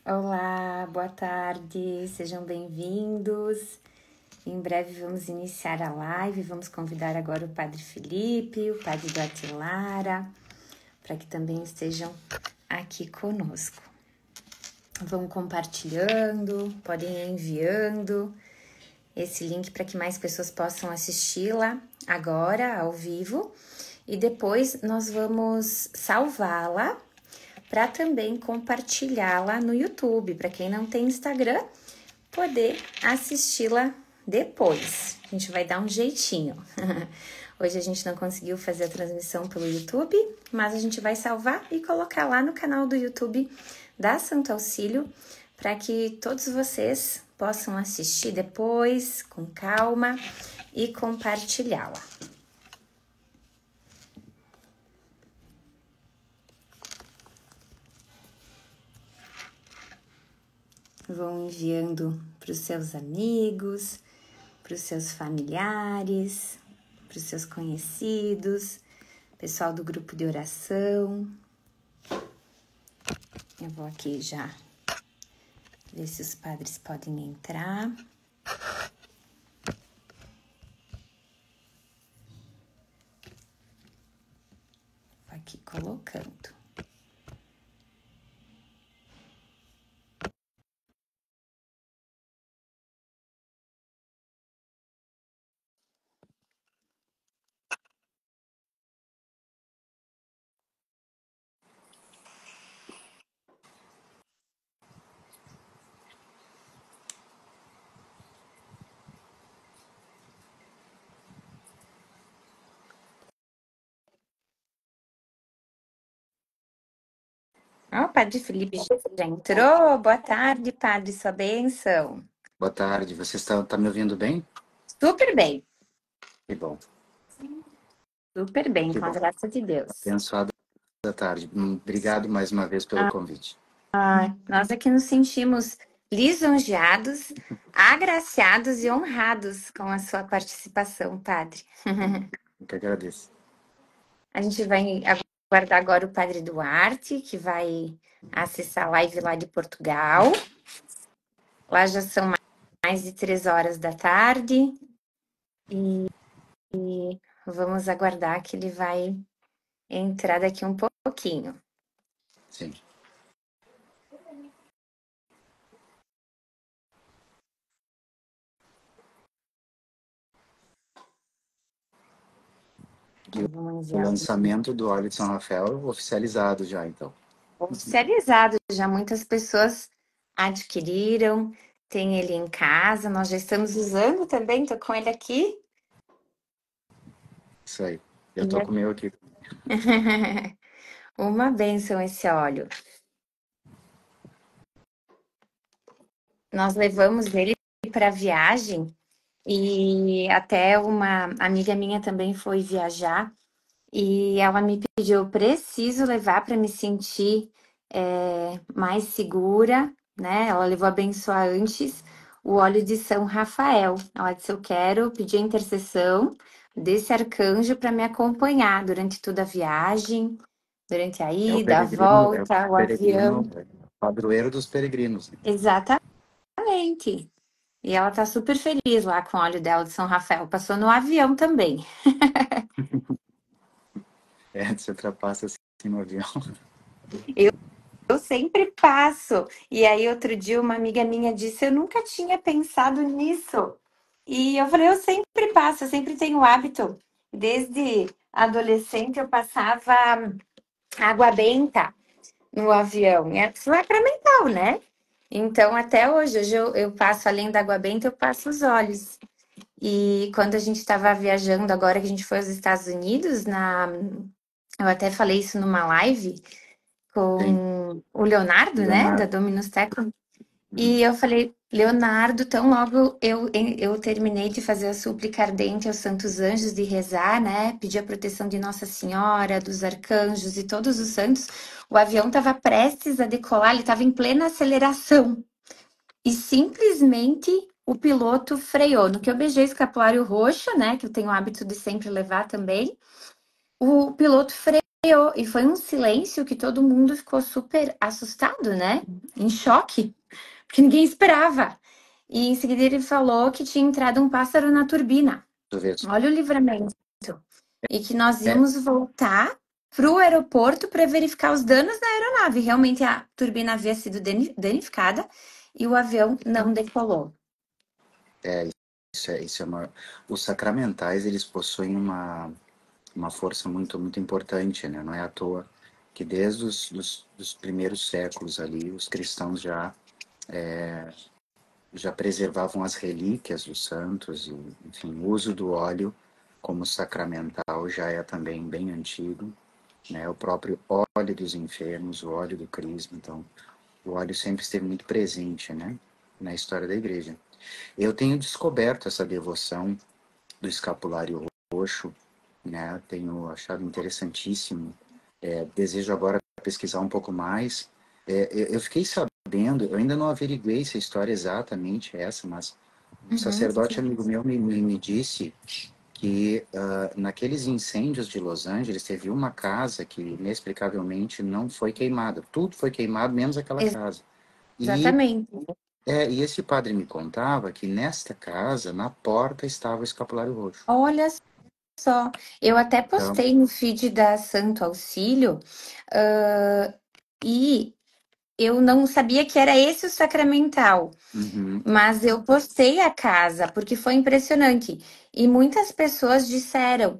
Olá, boa tarde, sejam bem-vindos. Em breve vamos iniciar a live, vamos convidar agora o Padre Felipe, o Padre Duarte Lara, para que também estejam aqui conosco. Vão compartilhando, podem ir enviando esse link para que mais pessoas possam assisti-la agora, ao vivo, e depois nós vamos salvá-la para também compartilhá-la no YouTube, para quem não tem Instagram, poder assisti-la depois. A gente vai dar um jeitinho. Hoje a gente não conseguiu fazer a transmissão pelo YouTube, mas a gente vai salvar e colocar lá no canal do YouTube da Santo Auxílio, para que todos vocês possam assistir depois, com calma, e compartilhá-la. Vão enviando para os seus amigos, para os seus familiares, para os seus conhecidos, pessoal do grupo de oração. Eu vou aqui já ver se os padres podem entrar. Vou aqui colocando. Ó, o Padre Felipe já entrou. Boa tarde, Padre, sua bênção. Boa tarde, você está me ouvindo bem? Super bem. Que bom. Super bem, Que com a bom. graça de Deus. Abençoada tarde. Obrigado mais uma vez pelo convite. Nós aqui nos sentimos lisonjeados, agraciados e honrados com a sua participação, Padre. Eu que agradeço. A gente vai aguardar agora o Padre Duarte, que vai acessar a live lá de Portugal. Lá já são mais de 3 horas da tarde. E vamos aguardar que ele vai entrar daqui um pouquinho. Sim. O lançamento do óleo de São Rafael oficializado já, então. Oficializado, já muitas pessoas adquiriram, tem ele em casa, nós já estamos usando também, tô com ele aqui. Isso aí. Eu tô com o meu aqui. Uma bênção esse óleo. Nós levamos ele para viagem e até uma amiga minha também foi viajar e ela me pediu, eu preciso levar para me sentir mais segura, né? Ela levou abençoar antes o óleo de São Rafael. Ela disse, eu quero pedir a intercessão desse arcanjo para me acompanhar durante toda a viagem, durante a É o ida, a peregrino, volta, o avião. padroeiro dos peregrinos. Exatamente. E ela tá super feliz lá com o óleo dela de São Rafael. Passou no avião também. Você ultrapassa assim no avião. Eu sempre passo. E aí, outro dia, uma amiga minha disse: eu nunca tinha pensado nisso. E eu falei: eu sempre passo, eu sempre tenho o hábito. Desde adolescente, eu passava água benta no avião. É sacramental, né? Então, até hoje eu passo, além da água benta, eu passo os olhos. E quando a gente estava viajando, agora que a gente foi aos Estados Unidos, eu até falei isso numa live Sim. com o Leonardo, né, da Leonardo. Dominus Tecum. E eu falei, Leonardo, tão logo eu terminei de fazer a súplica ardente aos santos anjos, de rezar, né, pedir a proteção de Nossa Senhora, dos arcanjos e todos os santos, o avião estava prestes a decolar, ele estava em plena aceleração. E simplesmente o piloto freou. No que eu beijei o escapulário roxo, né, que eu tenho o hábito de sempre levar também, o piloto freou E foi um silêncio que todo mundo ficou super assustado, né? Em choque, porque ninguém esperava. E em seguida ele falou que tinha entrado um pássaro na turbina. Tu vê. Olha o livramento. E que nós É, íamos voltar para o aeroporto para verificar os danos da aeronave. Realmente a turbina havia sido danificada e o avião não decolou. é, isso é uma... Os sacramentais, eles possuem uma força muito importante, né? Não é à toa que desde dos primeiros séculos ali, os cristãos já preservavam as relíquias dos santos, e, enfim, o uso do óleo como sacramental já é também bem antigo, né? O próprio óleo dos enfermos, o óleo do crisma, então o óleo sempre esteve muito presente, né? Na história da igreja. Eu tenho descoberto essa devoção do escapulário roxo, né? Tenho achado interessantíssimo. Desejo agora pesquisar um pouco mais. Eu fiquei sabendo, eu ainda não averiguei se a história é exatamente essa, mas um Uhum. sacerdote amigo meu me disse que naqueles incêndios de Los Angeles teve uma casa que inexplicavelmente não foi queimada. Tudo foi queimado, menos aquela casa. E, Exatamente. e esse padre me contava que nesta casa, na porta, estava o escapulário roxo. Olha só, eu até Então, postei no feed da Santo Auxílio, e eu não sabia que era esse o sacramental, uhum, mas eu postei a casa porque foi impressionante. E muitas pessoas disseram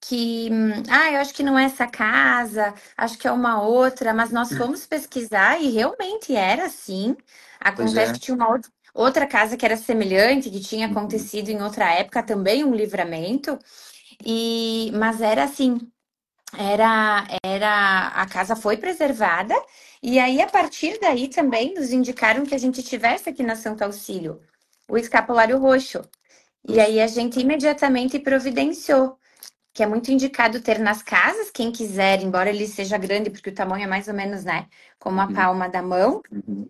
que, eu acho que não é essa casa, acho que é uma outra, mas nós fomos pesquisar e realmente era assim. pois Acontece é. que tinha uma outra casa que era semelhante, que tinha Uhum. acontecido em outra época também um livramento, mas era assim, era a casa foi preservada e aí a partir daí também nos indicaram que a gente tivesse aqui na Santo Auxílio o escapulário roxo. E Isso. aí a gente imediatamente providenciou, que é muito indicado ter nas casas, quem quiser, embora ele seja grande, porque o tamanho é mais ou menos, né, como a Uhum. palma da mão, Uhum.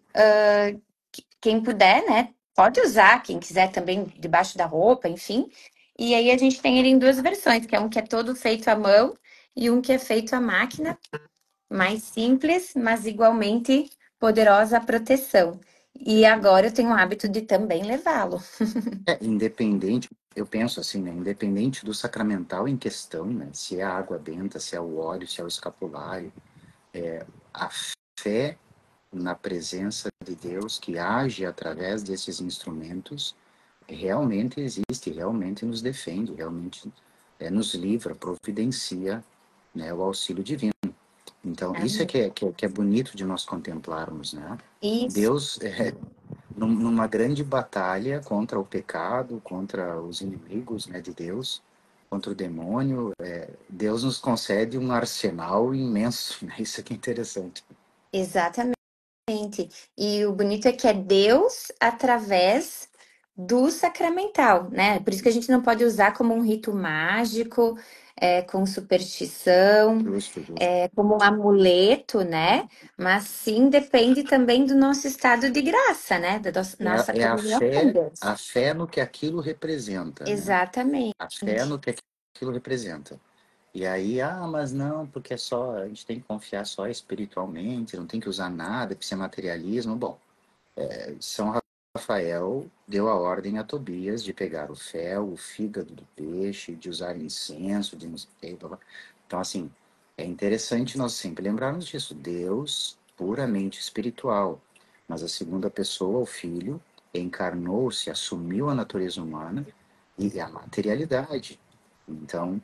quem puder, né, pode usar, quem quiser também debaixo da roupa, enfim. E aí a gente tem ele em duas versões, que é um que é todo feito à mão e um que é feito à máquina, mais simples, mas igualmente poderosa a proteção. E agora eu tenho o hábito de também levá-lo. Independente, eu penso assim, né? Independente do sacramental em questão, né? Se é a água benta, se é o óleo, se é o escapulário, a fé na presença de Deus que age através desses instrumentos realmente existe, realmente nos defende, realmente nos livra, providencia, né, o auxílio divino. Então, isso é Amém. que é bonito de nós contemplarmos, né? Isso, Deus, numa grande batalha contra o pecado, contra os inimigos, né, de Deus, contra o demônio, Deus nos concede um arsenal imenso, né? Isso aqui é interessante. exatamente. E o bonito é que é Deus através do sacramental, né? Por isso que a gente não pode usar como um rito mágico, com superstição, Justo, justo. como um amuleto, né? Mas sim depende também do nosso estado de graça, né? Da nossa É comunhão com Deus. a fé no que aquilo representa, né? Exatamente. A fé no que aquilo representa. E aí, mas não, porque é só, a gente tem que confiar só espiritualmente, não tem que usar nada, porque isso é materialismo. Bom, São Rafael deu a ordem a Tobias de pegar o fel, o fígado do peixe, de usar incenso, de não sei o quê, blá, blá. Então, assim, é interessante nós sempre lembrarmos disso. Deus puramente espiritual, mas a segunda pessoa, o Filho, encarnou-se, assumiu a natureza humana e a materialidade. Então,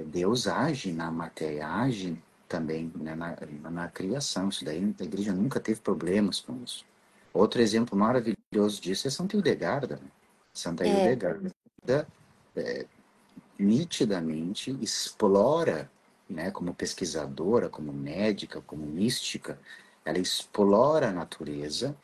Deus age na matéria, age também, né, na criação. Isso daí a igreja nunca teve problemas com isso. Outro exemplo maravilhoso disso é Santa Hildegarda, né? Santa É, Hildegarda nitidamente explora, né, como pesquisadora, como médica, como mística, ela explora a natureza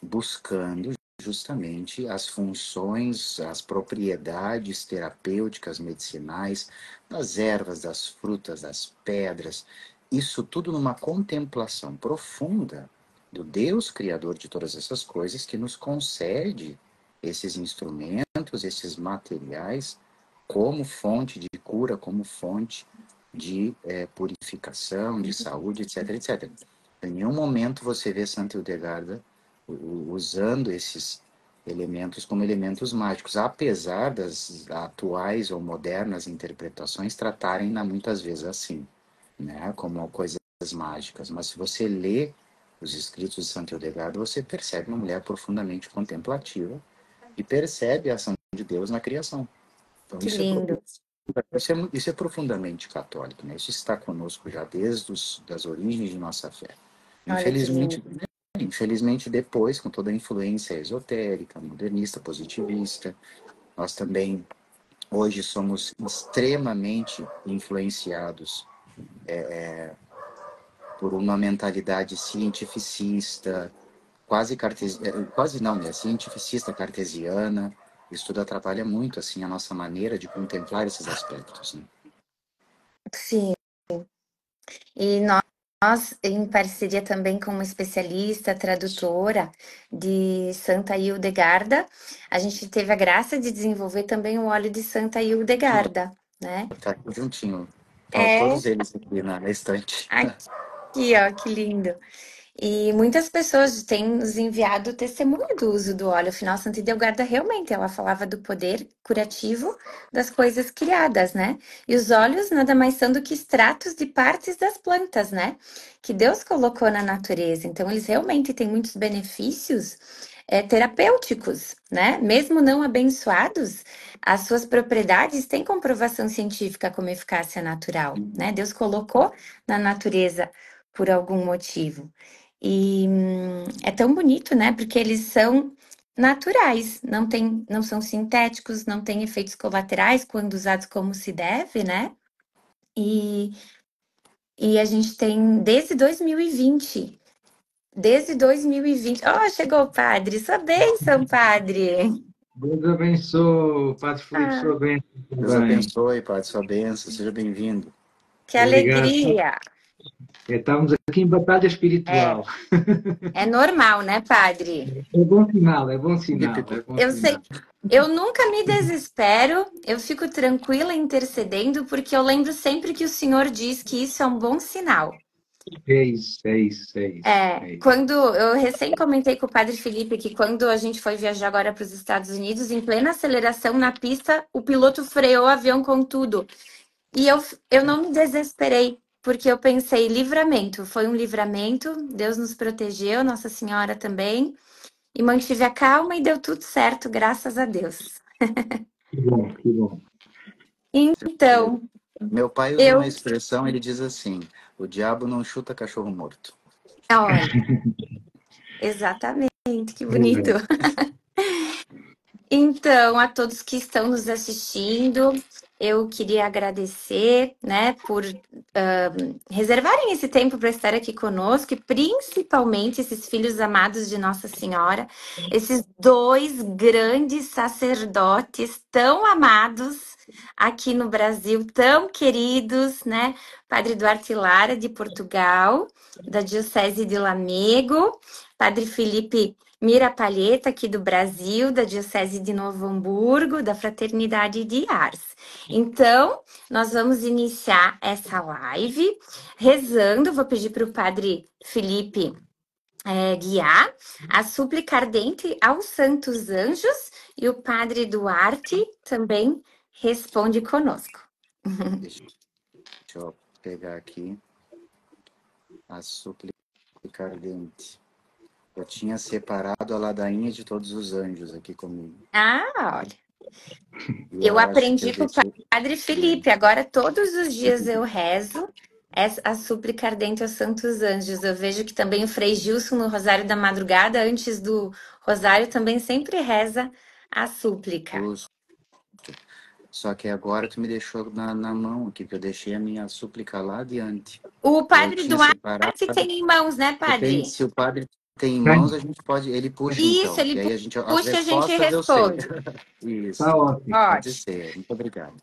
buscando justamente as funções, as propriedades terapêuticas, medicinais das ervas, das frutas, das pedras. Isso tudo numa contemplação profunda do Deus Criador de todas essas coisas que nos concede esses instrumentos, esses materiais como fonte de cura, como fonte de purificação, de saúde, etc, etc. Em nenhum momento você vê Santa Hildegarda usando esses elementos como elementos mágicos, apesar das atuais ou modernas interpretações tratarem-na muitas vezes assim, né, como coisas mágicas. Mas se você lê os escritos de Santa Hildegarda, você percebe uma mulher profundamente contemplativa e percebe a ação de Deus na criação. Então Que lindo. isso é profundamente católico, né? Isso está conosco já desde das origens de nossa fé. Olha que lindo. Infelizmente, depois, com toda a influência esotérica, modernista, positivista, nós também hoje somos extremamente influenciados por uma mentalidade cientificista, quase não, né? Cientificista cartesiana. Isso tudo atrapalha muito assim a nossa maneira de contemplar esses aspectos, né? Sim. E nós, em parceria também com uma especialista, tradutora de Santa Hildegarda, a gente teve a graça de desenvolver também o óleo de Santa Hildegarda, né? Tá juntinho. Estão É, todos eles aqui na estante. aqui, ó, que lindo. E muitas pessoas têm nos enviado testemunho do uso do óleo. Afinal, Santa Hildegarda realmente ela falava do poder curativo das coisas criadas, né? E os óleos nada mais são do que extratos de partes das plantas, né? Que Deus colocou na natureza. Então, eles realmente têm muitos benefícios terapêuticos, né? Mesmo não abençoados, as suas propriedades têm comprovação científica como eficácia natural, né? Deus colocou na natureza por algum motivo. E é tão bonito, né? Porque eles são naturais, não são sintéticos, não têm efeitos colaterais quando usados como se deve, né? E, e a gente tem desde 2020. Desde 2020. Oh, chegou o padre. Sua bênção, padre. Deus abençoe, Padre Filipe, Ah, sua bênção Deus também. abençoe, Pai, sua bênção, seja bem-vindo. que Obrigado. alegria. Estamos aqui em batalha É, espiritual. é normal, né, padre? É bom sinal, é bom Felipe, sinal, é bom Eu sei, sinal. eu nunca me desespero, eu fico tranquila intercedendo, porque eu lembro sempre que o Senhor diz que isso é um bom sinal. É isso, é isso, é isso, é isso. Quando eu recém comentei com o Padre Felipe que quando a gente foi viajar agora para os Estados Unidos, em plena aceleração na pista, o piloto freou o avião com tudo. E eu não me desesperei, porque eu pensei, livramento, foi um livramento, Deus nos protegeu, Nossa Senhora também, e mantive a calma e deu tudo certo, graças a Deus. Que bom, que bom. Então, meu pai usa uma eu, expressão, ele diz assim: o diabo não chuta cachorro morto. olha, exatamente, que bonito. É, Então, a todos que estão nos assistindo, eu queria agradecer, né, por reservarem esse tempo para estar aqui conosco, e principalmente esses filhos amados de Nossa Senhora, esses dois grandes sacerdotes tão amados aqui no Brasil, tão queridos, né? Padre Duarte Lara, de Portugal, da Diocese de Lamego, Padre Felipe Mira Palheta, aqui do Brasil, da Diocese de Novo Hamburgo, da Fraternidade de Ars. Então, nós vamos iniciar essa live rezando. Vou pedir para o Padre Felipe guiar a súplica ardente aos santos anjos, e o Padre Duarte também responde conosco. Deixa eu pegar aqui a súplica ardente. Eu tinha separado a ladainha de todos os anjos aqui comigo. Ah, olha. E Eu acho que eu aprendi com o deixei. Padre Felipe. Agora, todos os dias eu rezo a súplica ardente aos santos anjos. Eu vejo que também o Frei Gilson, no Rosário da Madrugada, antes do Rosário, também sempre reza a súplica. Só que agora tu me deixou na mão aqui, que eu deixei a minha súplica lá adiante. O Eu Padre tinha separado. Duarte tem em mãos, né, Padre? Se o padre tem em mãos, tem, a gente pode. Ele puxa Isso, então. ele E aí a gente. As puxa e a gente respostas eu sei. responde. está Isso. ótimo. Pode Ótimo. ser. Muito obrigado.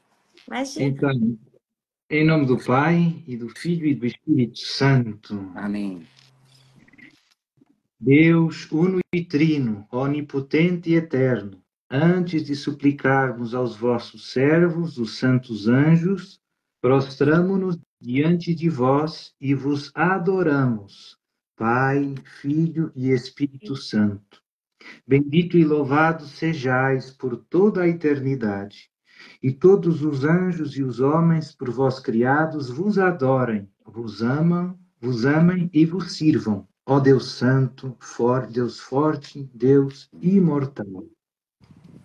Imagina. Então, em nome do Pai, e do Filho, e do Espírito Santo, Amém. Deus uno e trino, onipotente e eterno, antes de suplicarmos aos vossos servos, os santos anjos, prostramo-nos diante de vós e vos adoramos, Pai, Filho e Espírito Santo. Bendito e louvado sejais por toda a eternidade. E todos os anjos e os homens por vós criados vos adorem, vos amem e vos sirvam, ó Deus Santo, Deus forte, Deus imortal.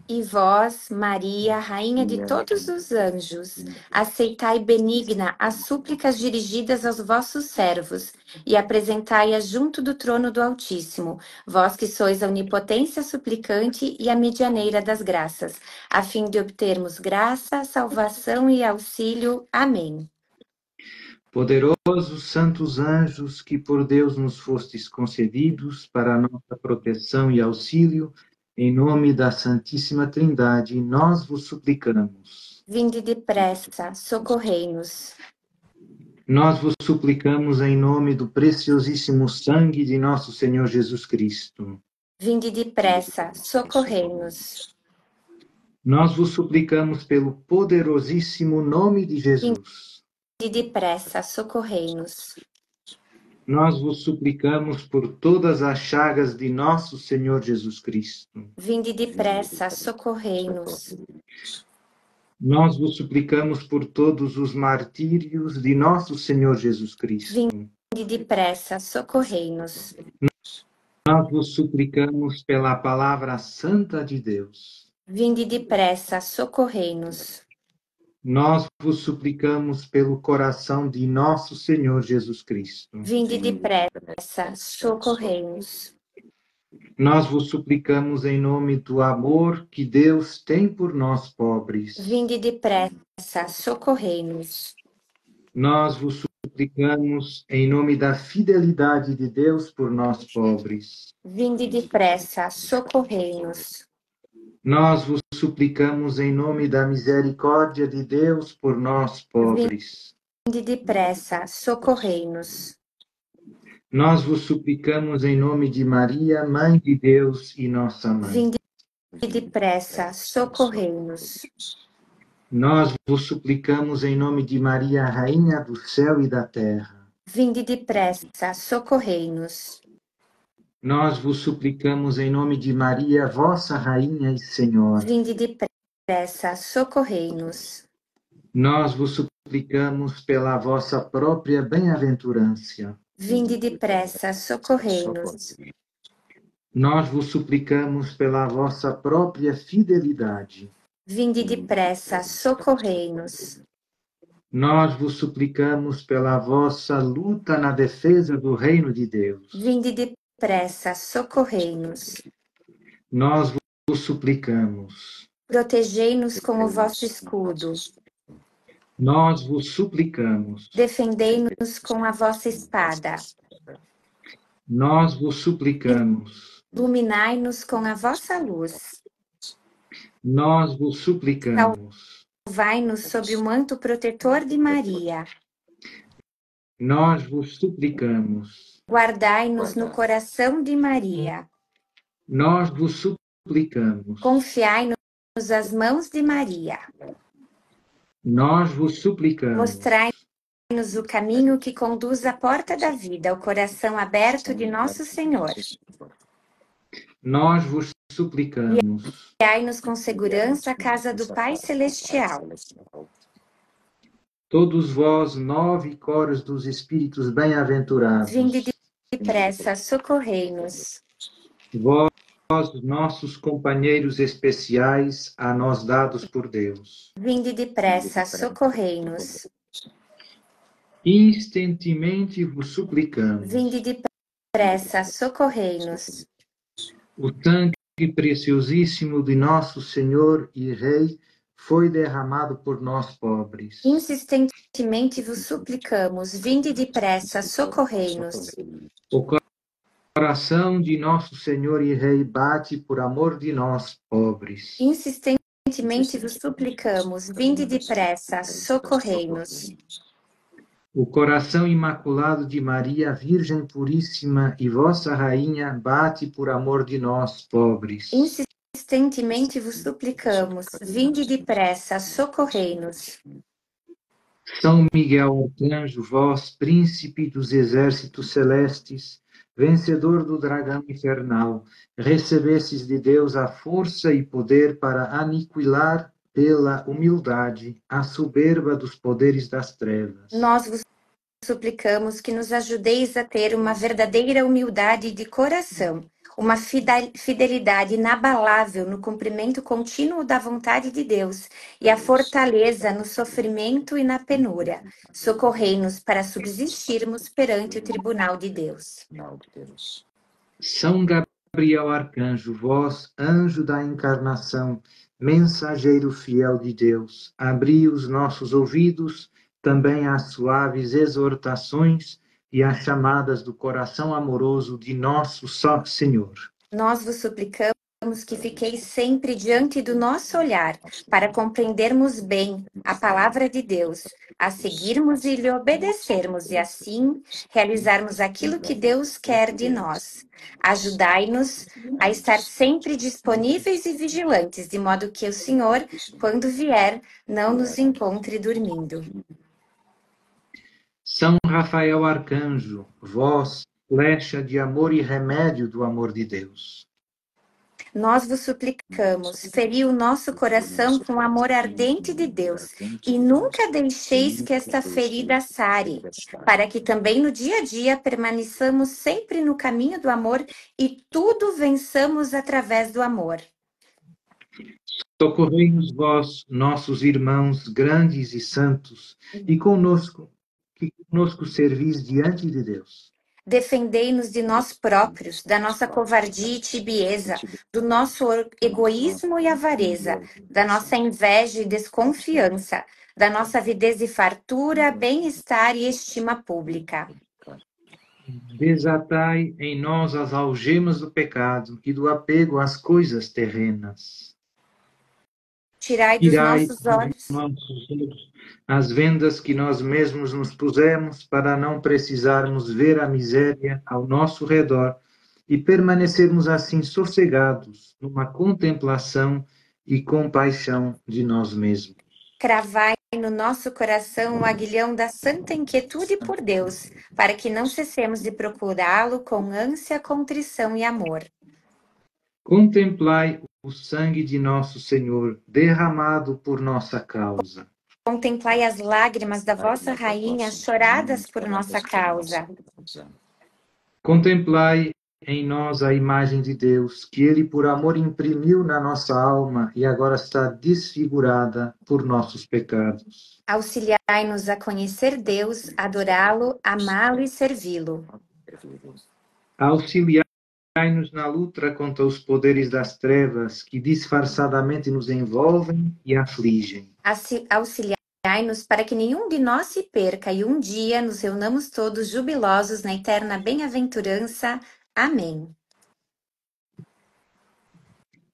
E vós, Maria, Rainha de todos os anjos, aceitai benigna as súplicas dirigidas aos vossos servos e apresentai-as junto do trono do Altíssimo, vós que sois a onipotência suplicante e a medianeira das graças, a fim de obtermos graça, salvação e auxílio. Amém. Poderosos santos anjos, que por Deus nos fostes concedidos para a nossa proteção e auxílio, em nome da Santíssima Trindade, nós vos suplicamos. Vinde depressa, socorrei-nos. Nós vos suplicamos em nome do preciosíssimo sangue de nosso Senhor Jesus Cristo. Vinde depressa, socorrei-nos. Nós vos suplicamos pelo poderosíssimo nome de Jesus. Vinde depressa, socorrei-nos. Nós vos suplicamos por todas as chagas de nosso Senhor Jesus Cristo. Vinde depressa, socorrei-nos. Nós vos suplicamos por todos os martírios de nosso Senhor Jesus Cristo. Vinde depressa, socorrei-nos. Nós vos suplicamos pela palavra santa de Deus. Vinde depressa, socorrei-nos. Nós vos suplicamos pelo coração de nosso Senhor Jesus Cristo. Vinde depressa, socorrei-nos. Nós vos suplicamos em nome do amor que Deus tem por nós pobres. Vinde depressa, socorrei-nos. Nós vos suplicamos em nome da fidelidade de Deus por nós pobres. Vinde depressa, socorrei-nos. Nós vos suplicamos em nome da misericórdia de Deus por nós pobres. Vinde depressa, socorrei-nos. Nós vos suplicamos em nome de Maria, Mãe de Deus e nossa Mãe. Vinde depressa, socorrei-nos. Nós vos suplicamos em nome de Maria, Rainha do céu e da terra. Vinde depressa, socorrei-nos. Nós vos suplicamos em nome de Maria, vossa Rainha e Senhora. Vinde depressa, socorrei-nos. Nós vos suplicamos pela vossa própria bem-aventurância. Vinde depressa, socorrei-nos. Nós vos suplicamos pela vossa própria fidelidade. Vinde depressa, socorrei-nos. Nós vos suplicamos pela vossa luta na defesa do reino de Deus. Vinde depressa, socorrei-nos. Nós vos suplicamos. Protegei-nos com o vosso escudo. Nós vos suplicamos. Defendei-nos com a vossa espada. Nós vos suplicamos. Iluminai-nos com a vossa luz. Nós vos suplicamos. Salvai-nos sob o manto protetor de Maria. Nós vos suplicamos. Guardai-nos no coração de Maria. Nós vos suplicamos. Confiai-nos às mãos de Maria. Nós vos suplicamos. Mostrai-nos o caminho que conduz à porta da vida, ao coração aberto de nosso Senhor. Nós vos suplicamos. Guiai-nos com segurança à casa do Pai Celestial. Todos vós, 9 coros dos Espíritos bem-aventurados. Vinde depressa, socorrei-nos. Vós, nossos companheiros especiais, a nós dados por Deus. Vinde depressa, socorrei-nos. Instantemente vos suplicamos. Vinde depressa, socorrei-nos. O sangue preciosíssimo de nosso Senhor e Rei foi derramado por nós pobres. Insistentemente vos suplicamos, vinde depressa, socorrei-nos. O coração de nosso Senhor e Rei bate por amor de nós pobres. Insistentemente vos suplicamos, vinde depressa, socorrei-nos. O coração imaculado de Maria, Virgem Puríssima e vossa Rainha, bate por amor de nós, pobres. Insistentemente vos suplicamos, vinde depressa, socorrei-nos. São Miguel Arcanjo, vós, príncipe dos exércitos celestes, vencedor do dragão infernal, recebestes de Deus a força e poder para aniquilar pela humildade a soberba dos poderes das trevas. Nós vos suplicamos que nos ajudeis a ter uma verdadeira humildade de coração, uma fidelidade inabalável no cumprimento contínuo da vontade de Deus e a fortaleza no sofrimento e na penúria. Socorrei-nos para subsistirmos perante o tribunal de Deus. São Gabriel Arcanjo, vós, anjo da encarnação, mensageiro fiel de Deus, abri os nossos ouvidos também às suaves exortações e às chamadas do coração amoroso de nosso só Senhor. Nós vos suplicamos que fiqueis sempre diante do nosso olhar, para compreendermos bem a palavra de Deus, a seguirmos e lhe obedecermos, e assim realizarmos aquilo que Deus quer de nós. Ajudai-nos a estar sempre disponíveis e vigilantes, de modo que o Senhor, quando vier, não nos encontre dormindo. São Rafael Arcanjo, vós, flecha de amor e remédio do amor de Deus. Nós vos suplicamos, feri o nosso coração com o amor ardente de Deus, e nunca deixeis que esta ferida sare, para que também no dia a dia permaneçamos sempre no caminho do amor e tudo vençamos através do amor. Socorrei-nos vós, nossos irmãos grandes e santos, e que conosco servis diante de Deus. Defendei-nos de nós próprios, da nossa covardia e tibieza, do nosso egoísmo e avareza, da nossa inveja e desconfiança, da nossa avidez e fartura, bem-estar e estima pública. Desatai em nós as algemas do pecado e do apego às coisas terrenas. Tirai dos nossos olhos as vendas que nós mesmos nos pusemos para não precisarmos ver a miséria ao nosso redor e permanecermos assim sossegados numa contemplação e compaixão de nós mesmos. Cravai no nosso coração o aguilhão da santa inquietude por Deus, para que não cessemos de procurá-lo com ânsia, contrição e amor. Contemplai o sangue de nosso Senhor derramado por nossa causa. Contemplai as lágrimas da vossa rainha choradas por nossa causa. Contemplai em nós a imagem de Deus, que Ele por amor imprimiu na nossa alma e agora está desfigurada por nossos pecados. Auxiliai-nos a conhecer Deus, adorá-lo, amá-lo e servi-lo. Auxiliai-nos na luta contra os poderes das trevas que disfarçadamente nos envolvem e afligem. Auxiliai-nos para que nenhum de nós se perca e um dia nos reunamos todos jubilosos na eterna bem-aventurança. Amém.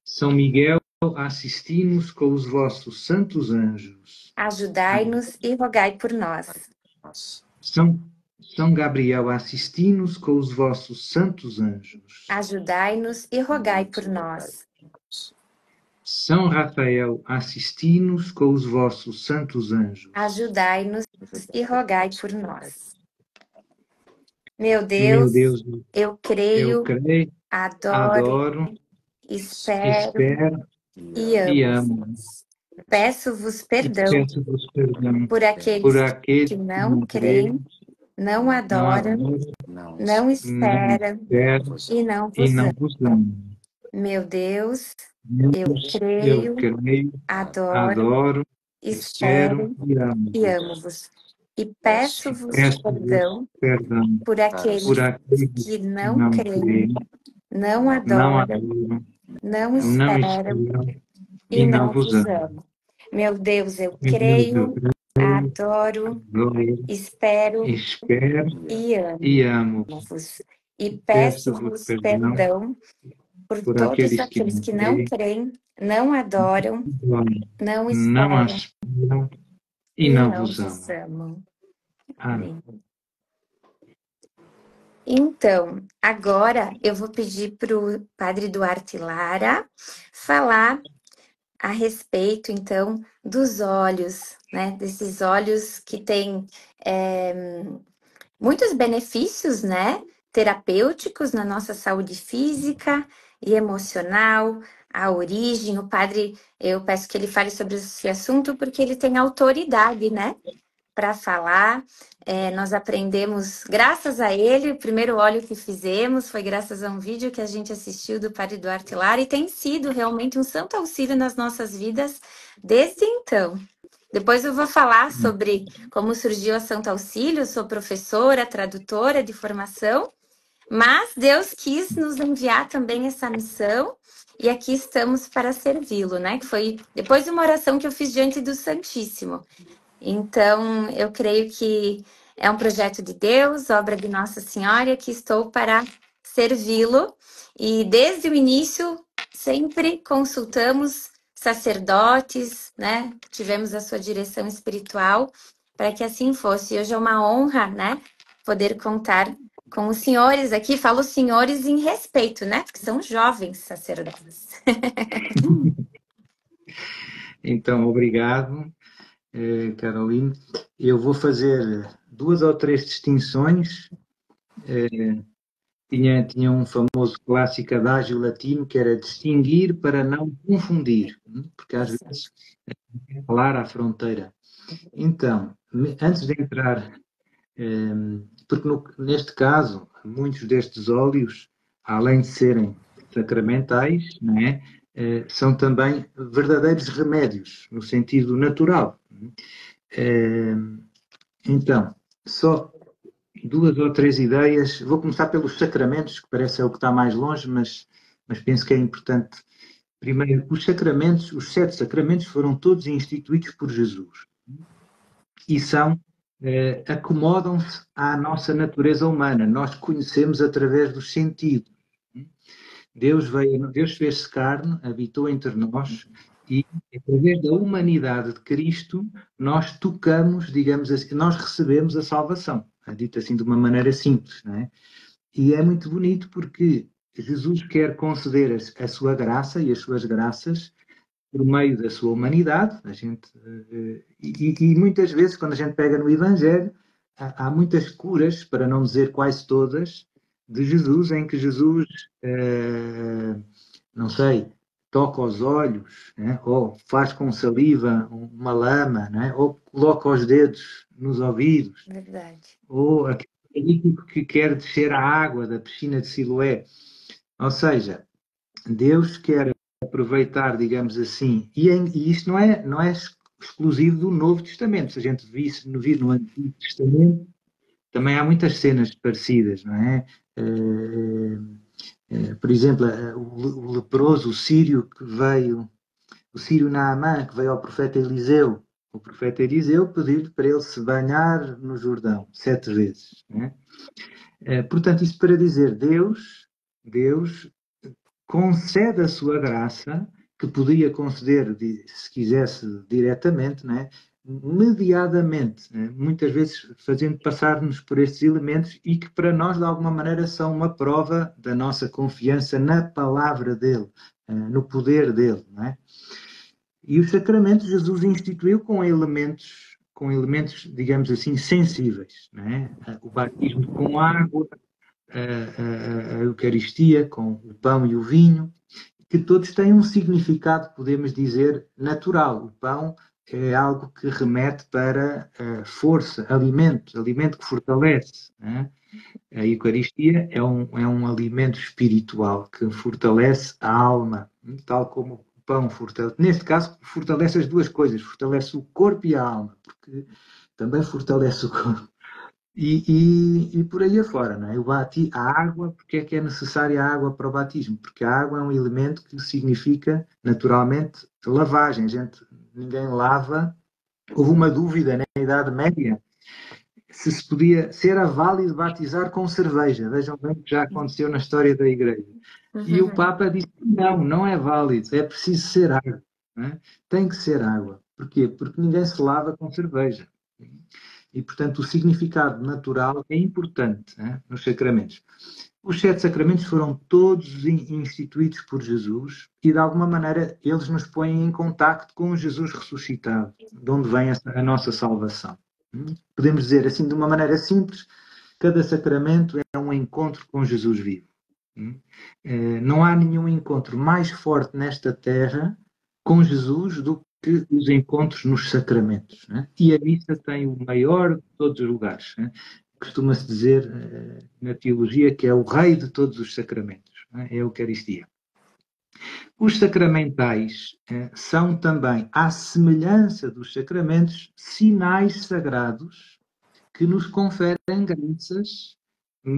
São Miguel, assisti-nos com os vossos santos anjos. Ajudai-nos e rogai por nós. São Gabriel, assisti-nos com os vossos santos anjos. Ajudai-nos e rogai por nós. São Rafael, assisti-nos com os vossos santos anjos. Ajudai-nos e rogai por nós. Meu Deus, eu creio, adoro, espero e amo. Peço-vos perdão por aqueles que não creem, não adoram, não esperam e não vos amam. Meu Deus, eu creio, adoro, espero e amo-vos. E peço-vos perdão por aqueles que não creem, não adoram, não esperam e não vos amam. Meu Deus, eu creio, adoro, espero e amo-vos. E peço-vos perdão por todos aqueles que não creem, não adoram, não esperam e não vos amam. Amém. Então, agora eu vou pedir para o Padre Duarte Lara falar a respeito, então, dos olhos, né? Desses olhos que têm muitos benefícios, né? Terapêuticos na nossa saúde física e emocional, a origem. O padre, eu peço que ele fale sobre esse assunto porque ele tem autoridade, né? Para falar. Nós aprendemos, graças a ele, o primeiro óleo que fizemos foi graças a um vídeo que a gente assistiu do Padre Duarte Lara e tem sido realmente um santo auxílio nas nossas vidas desde então. Depois eu vou falar sobre como surgiu a Santo Auxílio, eu sou professora, tradutora de formação, mas Deus quis nos enviar também essa missão e aqui estamos para servi-lo, né? Que foi depois de uma oração que eu fiz diante do Santíssimo. Então, eu creio que é um projeto de Deus, obra de Nossa Senhora, que estou para servi-lo. E desde o início, sempre consultamos sacerdotes, né? Tivemos a sua direção espiritual para que assim fosse. Hoje é uma honra, né? Poder contar com os senhores aqui. Falo senhores em respeito, né? Porque são jovens sacerdotes. Então, obrigado, Caroline. Eu vou fazer 2 ou 3 distinções. Tinha um famoso clássico adágio latino que era distinguir para não confundir, porque às vezes é falar à fronteira. Então, antes de entrar, porque neste caso, muitos destes óleos, além de serem sacramentais, não é? São também verdadeiros remédios, no sentido natural. Então, só 2 ou 3 ideias. Vou começar pelos sacramentos, que parece é o que está mais longe, mas penso que é importante. Primeiro, os sacramentos, os 7 sacramentos foram todos instituídos por Jesus e acomodam-se à nossa natureza humana. Nós conhecemos através dos sentidos. Deus fez-se carne, habitou entre nós e, através da humanidade de Cristo, nós tocamos, digamos assim, nós recebemos a salvação, dito assim de uma maneira simples, não é? E é muito bonito porque Jesus quer conceder a sua graça e as suas graças por meio da sua humanidade. E muitas vezes, quando a gente pega no Evangelho, há muitas curas, para não dizer quase todas, de Jesus, em que Jesus, não sei, toca os olhos, né? Ou faz com saliva uma lama, né? Ou coloca os dedos nos ouvidos. Verdade. Ou aquele político que quer descer a água da piscina de Siloé. Ou seja, Deus quer aproveitar, digamos assim, e isto não é exclusivo do Novo Testamento. Se a gente vir no Antigo Testamento, também há muitas cenas parecidas, não é? Por exemplo, o leproso, o sírio que veio, o sírio Naamã, que veio ao profeta Eliseu. O profeta Eliseu pediu-lhe para ele se banhar no Jordão 7 vezes. Né? Portanto, isso para dizer, Deus concede a sua graça, que podia conceder, se quisesse, diretamente, né? Mediadamente, né? Muitas vezes fazendo passar-nos por estes elementos e que para nós, de alguma maneira, são uma prova da nossa confiança na palavra dele, no poder dele. Né? E os sacramentos Jesus instituiu com elementos, digamos assim, sensíveis. Né? O batismo com água, a Eucaristia com o pão e o vinho, que todos têm um significado, podemos dizer, natural. O pão é algo que remete para força, alimento que fortalece. Né? A Eucaristia é um alimento espiritual que fortalece a alma, tal como o pão fortalece. Neste caso, fortalece as duas coisas, fortalece o corpo e a alma, porque também fortalece o corpo. E por aí afora, não é? A água, porque é que é necessária a água para o batismo? Porque a água é um elemento que significa, naturalmente, lavagem. Ninguém lava. Houve uma dúvida na Idade Média se era válido batizar com cerveja. Vejam bem o que já aconteceu na história da Igreja. E o Papa disse, não é válido, é preciso ser água. Não é? Tem que ser água. Porquê? Porque ninguém se lava com cerveja. E, portanto, o significado natural é importante, né, nos sacramentos. Os 7 sacramentos foram todos instituídos por Jesus e, de alguma maneira, eles nos põem em contacto com Jesus ressuscitado, de onde vem a nossa salvação. Podemos dizer, assim, de uma maneira simples, cada sacramento é um encontro com Jesus vivo. Não há nenhum encontro mais forte nesta terra com Jesus do que os encontros nos sacramentos. E a missa tem o maior de todos os lugares. Costuma-se dizer na teologia que é o rei de todos os sacramentos. É a Eucaristia. Os sacramentais são também, à semelhança dos sacramentos, sinais sagrados que nos conferem graças,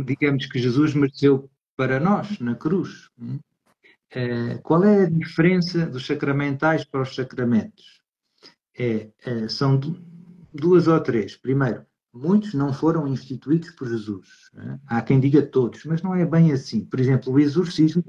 digamos, que Jesus mereceu para nós, na cruz. Qual é a diferença dos sacramentais para os sacramentos? São duas ou três. Primeiro, muitos não foram instituídos por Jesus. Há quem diga todos, mas não é bem assim. Por exemplo, o exorcismo,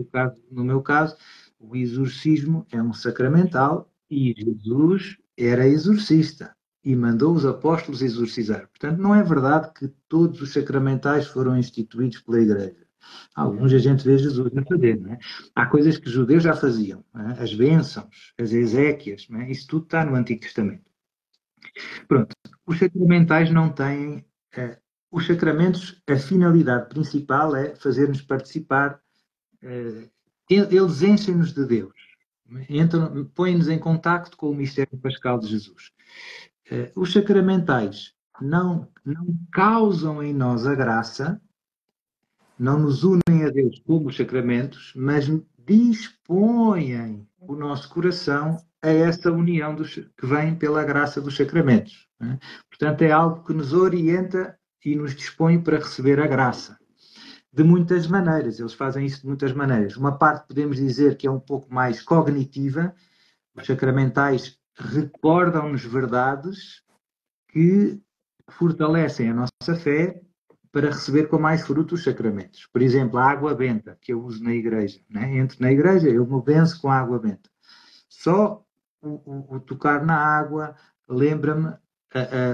no meu caso, o exorcismo é um sacramental e Jesus era exorcista e mandou os apóstolos exorcizar. Portanto, não é verdade que todos os sacramentais foram instituídos pela Igreja. Alguns a gente vê Jesus a fazer, não é? Há coisas que os judeus já faziam, as bênçãos, as exéquias, não é? Isso tudo está no Antigo Testamento. Pronto, os sacramentais não têm. Os sacramentos, a finalidade principal é fazer-nos participar. Eles enchem-nos de Deus, põem-nos em contacto com o mistério pascal de Jesus. Os sacramentais não causam em nós a graça, não nos unem a Deus como os sacramentos, mas dispõem o nosso coração a essa união que vem pela graça dos sacramentos. Portanto, é algo que nos orienta e nos dispõe para receber a graça. De muitas maneiras, eles fazem isso de muitas maneiras. Uma parte podemos dizer que é um pouco mais cognitiva. Os sacramentais recordam-nos verdades que fortalecem a nossa fé para receber com mais fruto os sacramentos. Por exemplo, a água benta, que eu uso na igreja. Entro na igreja, eu me benzo com a água benta. Só o tocar na água lembra-me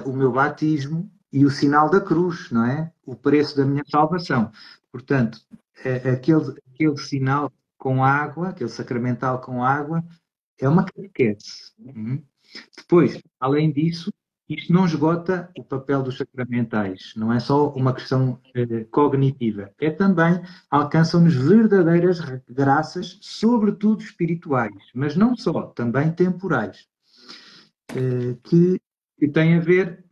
o meu batismo e o sinal da cruz, não é? O preço da minha salvação. Portanto, aquele sinal com água, aquele sacramental com água, é uma catequese. Depois, além disso, isto não esgota o papel dos sacramentais. Não é só uma questão cognitiva. É também, alcançam-nos verdadeiras graças, sobretudo espirituais, mas não só, também temporais, que têm a ver,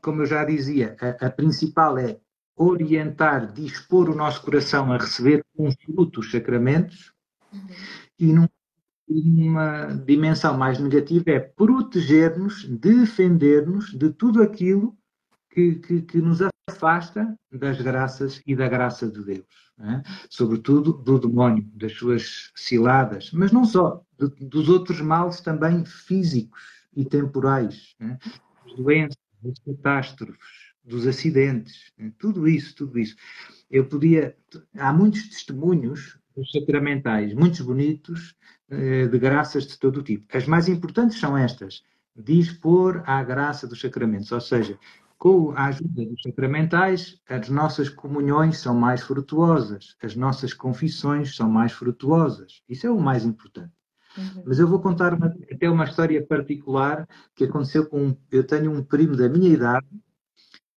como eu já dizia, a principal é orientar, dispor o nosso coração a receber com fruto os sacramentos, e numa dimensão mais negativa é proteger-nos, defender-nos de tudo aquilo que nos afasta das graças e da graça de Deus. Sobretudo do demónio, das suas ciladas, mas não só, dos outros males também físicos e temporais, das doenças, das catástrofes, dos acidentes, tudo isso. Há muitos testemunhos dos sacramentais, muitos bonitos, de graças de todo o tipo. As mais importantes são estas: dispor à graça dos sacramentos, ou seja, com a ajuda dos sacramentais, as nossas comunhões são mais frutuosas, as nossas confissões são mais frutuosas. Isso é o mais importante. Mas eu vou contar até uma história particular que aconteceu eu tenho um primo da minha idade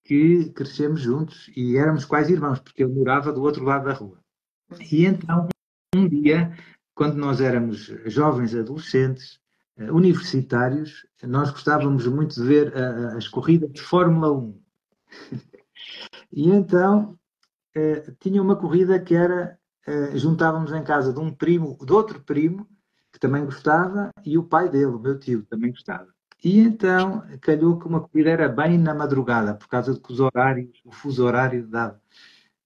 que crescemos juntos e éramos quase irmãos, porque ele morava do outro lado da rua. E então, um dia, quando nós éramos jovens adolescentes, universitários, nós gostávamos muito de ver as corridas de Fórmula 1. E então, tinha uma corrida que era, juntávamos em casa de outro primo, que também gostava, e o pai dele, o meu tio, também gostava. E então, calhou que uma corrida era bem na madrugada, por causa de que o fuso horário dava.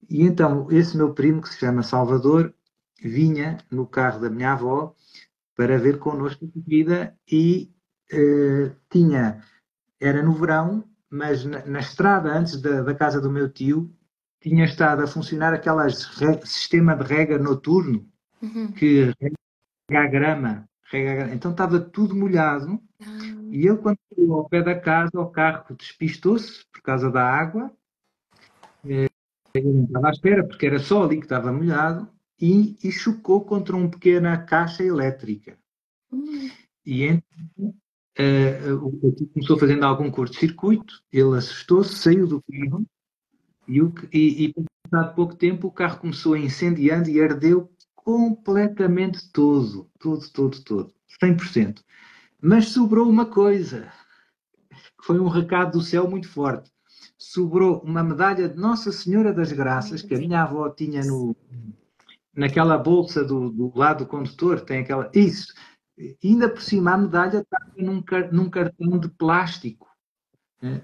E então, esse meu primo, que se chama Salvador, vinha no carro da minha avó para ver connosco a corrida e era no verão, mas na estrada antes da casa do meu tio, tinha estado a funcionar aquele sistema de rega noturno que rega a grama. Então estava tudo molhado e ele, quando chegou ao pé da casa, o carro despistou-se por causa da água. ele não estava à espera, porque era só ali que estava molhado, e chocou contra uma pequena caixa elétrica. E então, o tipo começou fazendo algum curto-circuito, ele assustou-se, saiu do carro, e passado pouco tempo o carro começou a incendiar e ardeu completamente todo, 100%. Mas sobrou uma coisa, que foi um recado do céu muito forte. Sobrou uma medalha de Nossa Senhora das Graças, que a minha avó tinha naquela bolsa do lado do condutor, tem aquela. Isso. E ainda por cima, a medalha estava num cartão de plástico.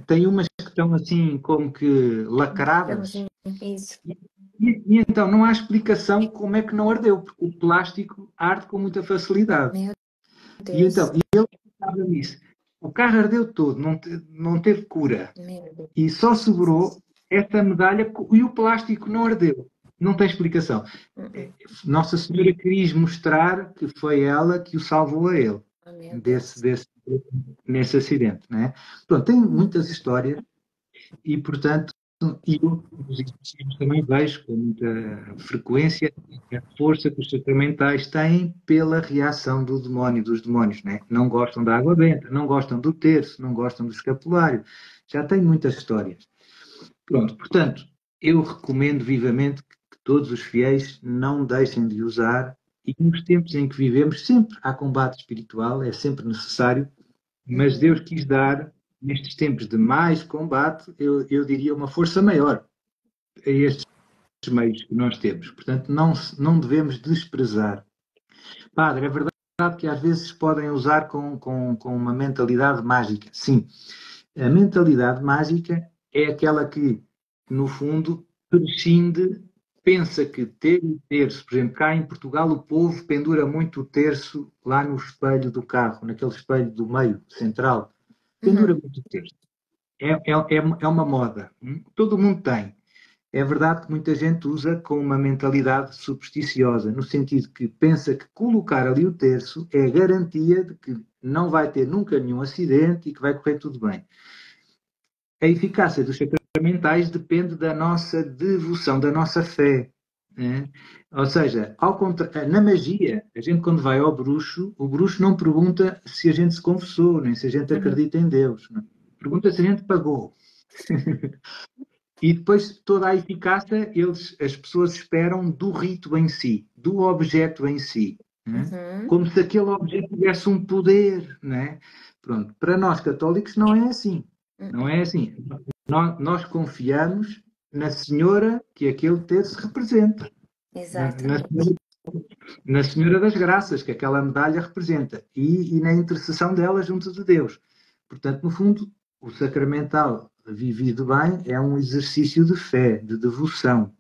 Tem umas que estão assim, como que lacradas. Isso. E então não há explicação como é que não ardeu, porque o plástico arde com muita facilidade. Meu E então, Deus. ele estava nisso. O carro ardeu todo, não teve cura. Meu Deus. E só sobrou essa medalha e o plástico não ardeu. Não tem explicação. Nossa Senhora quis mostrar que foi ela que o salvou a ele Meu Deus. nesse acidente. Né? Pronto, tem muitas histórias e, portanto, eu nos exercícios também vejo com muita frequência a força que os sacramentais têm pela reação do demónio, dos demónios. Né? Não gostam da água benta, não gostam do terço, não gostam do escapulário. Já tem muitas histórias. Pronto, portanto, eu recomendo vivamente que todos os fiéis não deixem de usar, e nos tempos em que vivemos sempre há combate espiritual, é sempre necessário, mas Deus quis dar, nestes tempos de mais combate, eu diria uma força maior a estes meios que nós temos. Portanto, não devemos desprezar. Padre, é verdade que às vezes podem usar com uma mentalidade mágica. Sim, a mentalidade mágica é aquela que, no fundo, prescinde, pensa que ter o terço, por exemplo, cá em Portugal o povo pendura muito o terço lá no espelho do carro, naquele espelho do meio, central. Pendura muito o terço. É uma moda. Todo mundo tem. É verdade que muita gente usa com uma mentalidade supersticiosa, no sentido que pensa que colocar ali o terço é a garantia de que não vai ter nunca nenhum acidente e que vai correr tudo bem. A eficácia dos sacramentais depende da nossa devoção, da nossa fé. Né? Ou seja, na magia, a gente quando vai ao bruxo, o bruxo não pergunta se a gente se confessou, nem se a gente acredita em Deus. Não. Pergunta se a gente pagou. E depois toda a eficácia, as pessoas esperam do rito em si, do objeto em si. Né? Como se aquele objeto tivesse um poder. Né? Pronto. Para nós católicos não é assim. Não é assim. Nós confiamos na Senhora que aquele terço representa. Exatamente. Na Senhora das Graças, que aquela medalha representa. E na intercessão dela junto de Deus. Portanto, no fundo, o sacramental vivido bem é um exercício de fé, de devoção.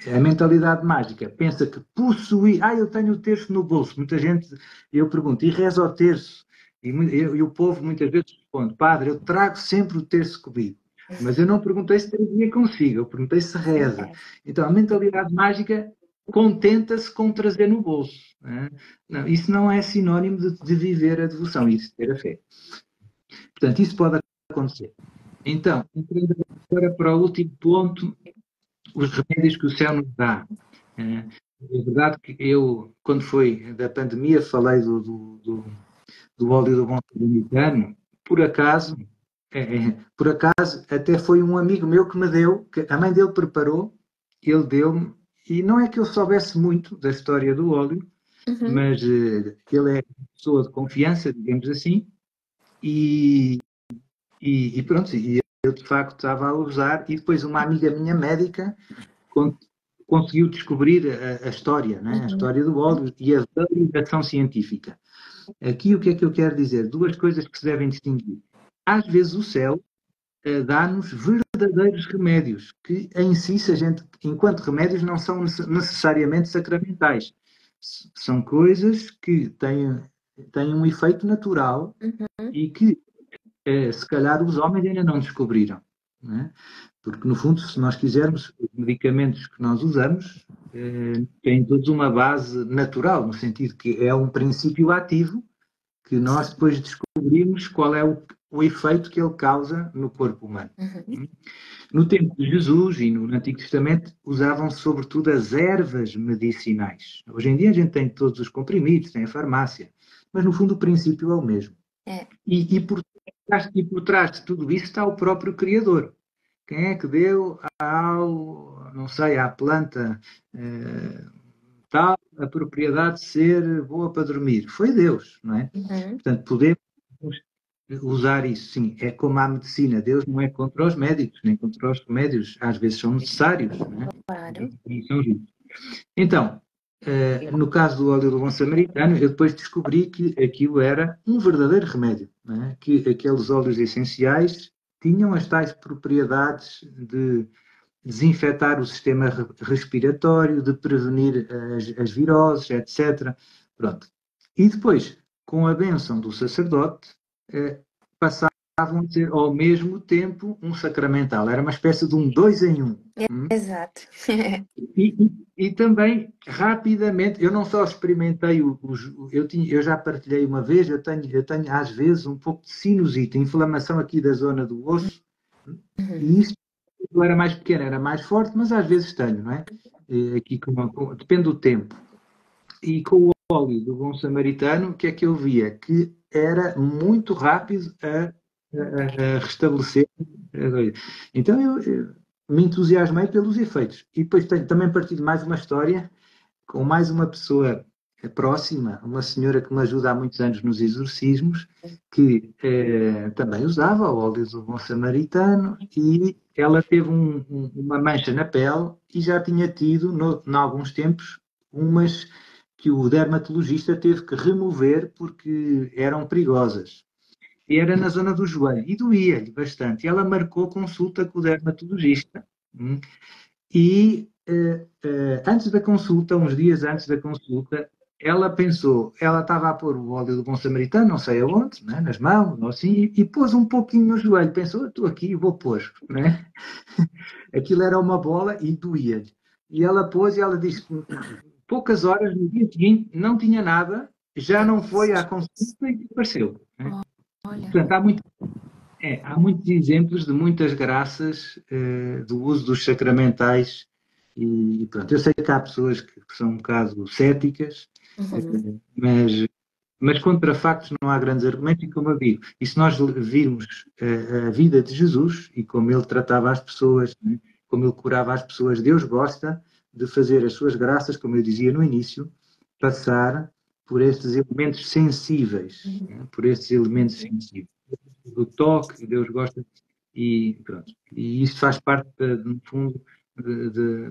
A mentalidade mágica pensa que possuir... eu tenho o terço no bolso. Muita gente, eu pergunto, e reza o terço? E o povo muitas vezes responde, Padre, eu trago sempre o terço comigo. Mas eu não perguntei se trazia consigo, eu perguntei se reza. Então, a mentalidade mágica contenta-se com trazer no bolso. Né? Não, isso não é sinónimo de viver a devoção, isso é ter a fé. Portanto, isso pode acontecer. Então, entrando agora para o último ponto, os remédios que o céu nos dá. É verdade que eu, quando foi da pandemia, falei do óleo do bom samaritano. Por acaso, até foi um amigo meu que me deu, que a mãe dele preparou, ele deu-me, e não é que eu soubesse muito da história do óleo, mas ele é pessoa de confiança, digamos assim, e pronto, e eu de facto estava a usar, e depois uma amiga minha médica conseguiu descobrir a história, né? A história do óleo e a validação científica. Aqui o que é que eu quero dizer? Duas coisas que se devem distinguir. Às vezes o céu dá-nos verdadeiros remédios, que em si, se a gente, enquanto remédios, não são necessariamente sacramentais. São coisas que têm um efeito natural e que se calhar os homens ainda não descobriram. Não é? Porque, no fundo, se nós quisermos, os medicamentos que nós usamos têm todos uma base natural, no sentido que é um princípio ativo que nós depois descobrimos qual é o efeito que ele causa no corpo humano. Uhum. No tempo de Jesus e no Antigo Testamento usavam sobretudo as ervas medicinais. Hoje em dia a gente tem todos os comprimidos, tem a farmácia, mas no fundo o princípio é o mesmo. É. E por trás de tudo isso está o próprio Criador. Quem é que deu não sei, à planta tal a propriedade de ser boa para dormir? Foi Deus, não é? Uhum. Portanto, podemos usar isso, sim. É como a medicina. Deus não é contra os médicos, nem contra os remédios. Às vezes são necessários, não é? Claro. E são justos. Então, no caso do óleo do bom samaritano, eu depois descobri que aquilo era um verdadeiro remédio, não é? Que aqueles óleos essenciais tinham as tais propriedades de desinfetar o sistema respiratório, de prevenir as viroses, etc. Pronto. E depois, com a bênção do sacerdote, passavam a ser ao mesmo tempo um sacramental. Era uma espécie de um 2 em 1. Exato. E também, rapidamente, eu não só experimentei eu já partilhei uma vez, eu tenho às vezes um pouco de sinusite, inflamação aqui da zona do osso, e isso era mais pequeno, era mais forte, mas às vezes tenho, não é? Aqui depende do tempo. E com o óleo do bom samaritano, o que é que eu via? Que era muito rápido a restabelecer. Então eu me entusiasmei pelos efeitos. E depois também partilho mais uma história com mais uma pessoa próxima, uma senhora que me ajuda há muitos anos nos exorcismos, que também usava o óleo do bom samaritano e ela teve uma mancha na pele e já tinha tido, em alguns tempos, umas que o dermatologista teve que remover porque eram perigosas. E era na zona do joelho e doía-lhe bastante. E ela marcou consulta com o dermatologista. E antes da consulta, uns dias antes da consulta, ela estava a pôr o óleo do bom samaritano, não sei aonde, né, nas mãos, ou assim, e pôs um pouquinho no joelho. Pensou, estou aqui, vou pôr. Né? Aquilo era uma bola e doía-lhe. E ela pôs e ela disse que poucas horas, no dia seguinte, não tinha nada, já não foi à consulta e desapareceu. Né? Olha. Portanto, há muitos exemplos de muitas graças do uso dos sacramentais e pronto, eu sei que há pessoas que são um bocado céticas, mas contra factos não há grandes argumentos e como eu digo, e se nós virmos a vida de Jesus e como ele tratava as pessoas, né, como ele curava as pessoas, Deus gosta de fazer as suas graças, como eu dizia no início, passar por estes elementos sensíveis, né, por estes elementos sensíveis. Do toque, Deus gosta, e pronto. E isso faz parte, no fundo,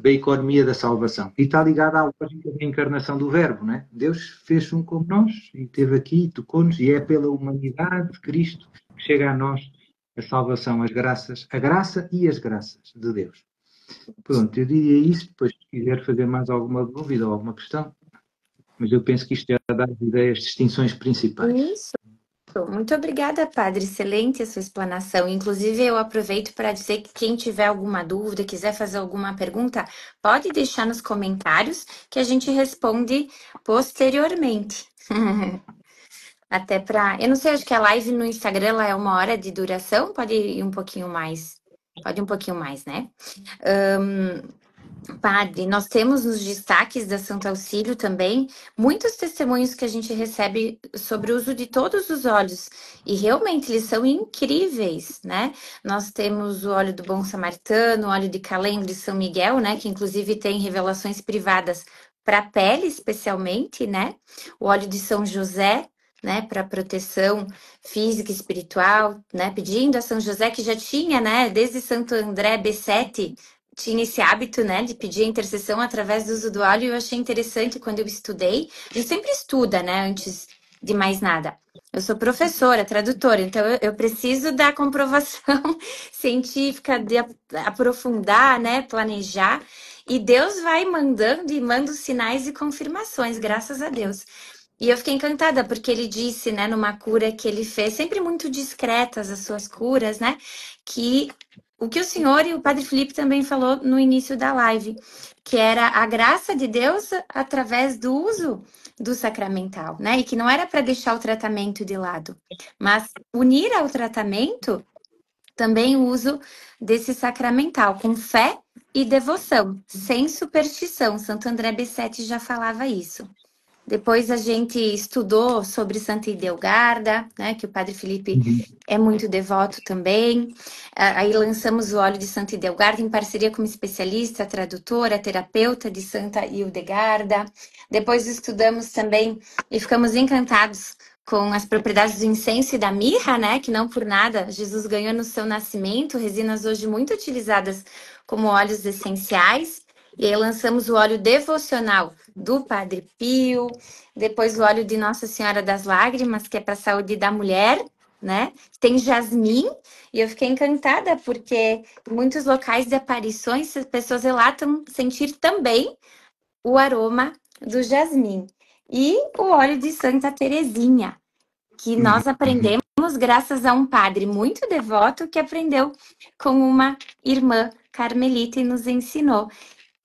da economia da salvação. E está ligado à lógica da encarnação do Verbo, não é? Deus fez um como nós, e esteve aqui, tocou-nos, e é pela humanidade de Cristo que chega a nós a salvação, as graças, a graça e as graças de Deus. Pronto, eu diria isso, depois se quiser fazer mais alguma dúvida ou alguma questão, mas eu penso que isto é dar as ideias, distinções principais. Isso. Muito obrigada, Padre. Excelente a sua explanação. Inclusive, eu aproveito para dizer que quem tiver alguma dúvida, quiser fazer alguma pergunta, pode deixar nos comentários que a gente responde posteriormente. Até para... Eu não sei, acho que a live no Instagram ela é 1 hora de duração, pode ir um pouquinho mais. Pode um pouquinho mais, né? Padre, nós temos nos destaques da Santo Auxílio também muitos testemunhos que a gente recebe sobre o uso de todos os óleos e realmente eles são incríveis, né? Nós temos o óleo do Bom Samaritano, o óleo de Calendro e São Miguel, né? Que inclusive tem revelações privadas para a pele especialmente, né? O óleo de São José, né? Para proteção física e espiritual, né? Pedindo a São José que já tinha, né? Desde Santo André B7 tinha esse hábito, né, de pedir a intercessão através do uso do óleo, e eu achei interessante quando eu estudei. A gente sempre estuda, né, antes de mais nada. Eu sou professora, tradutora, então eu preciso da comprovação científica, de aprofundar, né, planejar, e Deus vai mandando e manda os sinais e confirmações, graças a Deus. E eu fiquei encantada, porque ele disse, né, numa cura que ele fez, sempre muito discretas as suas curas, né, que o que o senhor e o Padre Felipe também falou no início da live, que era a graça de Deus através do uso do sacramental, né? E que não era para deixar o tratamento de lado, mas unir ao tratamento também o uso desse sacramental, com fé e devoção, sem superstição. Santo André B7 já falava isso. Depois a gente estudou sobre Santa Idelgarda, né, que o Padre Felipe é muito devoto também. Aí lançamos o óleo de Santa Idelgarda em parceria com uma especialista, tradutora, terapeuta de Santa Hildegarda. Depois estudamos também e ficamos encantados com as propriedades do incenso e da mirra, né, que não por nada Jesus ganhou no seu nascimento, resinas hoje muito utilizadas como óleos essenciais. E aí lançamos o óleo devocional do Padre Pio, depois o óleo de Nossa Senhora das Lágrimas, que é para a saúde da mulher, né? Tem jasmim, e eu fiquei encantada porque em muitos locais de aparições as pessoas relatam sentir também o aroma do jasmim. E o óleo de Santa Teresinha, que nós aprendemos graças a um padre muito devoto que aprendeu com uma irmã carmelita e nos ensinou.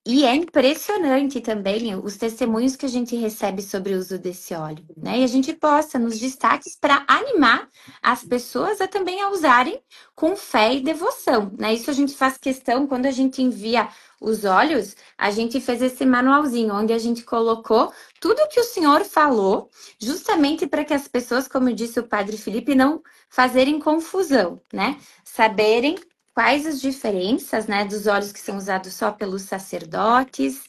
E é impressionante também os testemunhos que a gente recebe sobre o uso desse óleo, né? E a gente posta nos destaques para animar as pessoas a também a usarem com fé e devoção, né? Isso a gente faz questão, quando a gente envia os óleos, a gente fez esse manualzinho, onde a gente colocou tudo que o senhor falou, justamente para que as pessoas, como disse o Padre Felipe, não fazerem confusão, né? Saberem quais as diferenças, né, dos óleos que são usados só pelos sacerdotes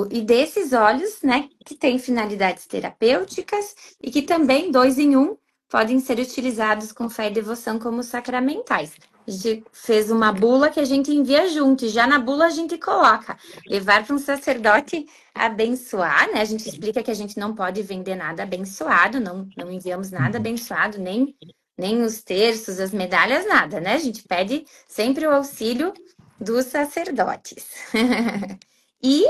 e desses óleos, né, que têm finalidades terapêuticas e que também, 2 em 1, podem ser utilizados com fé e devoção como sacramentais. A gente fez uma bula que a gente envia junto, e já na bula a gente coloca levar para um sacerdote abençoar, né? A gente explica que a gente não pode vender nada abençoado, não enviamos nada abençoado, nem os terços, as medalhas, nada, né? A gente pede sempre o auxílio dos sacerdotes. E,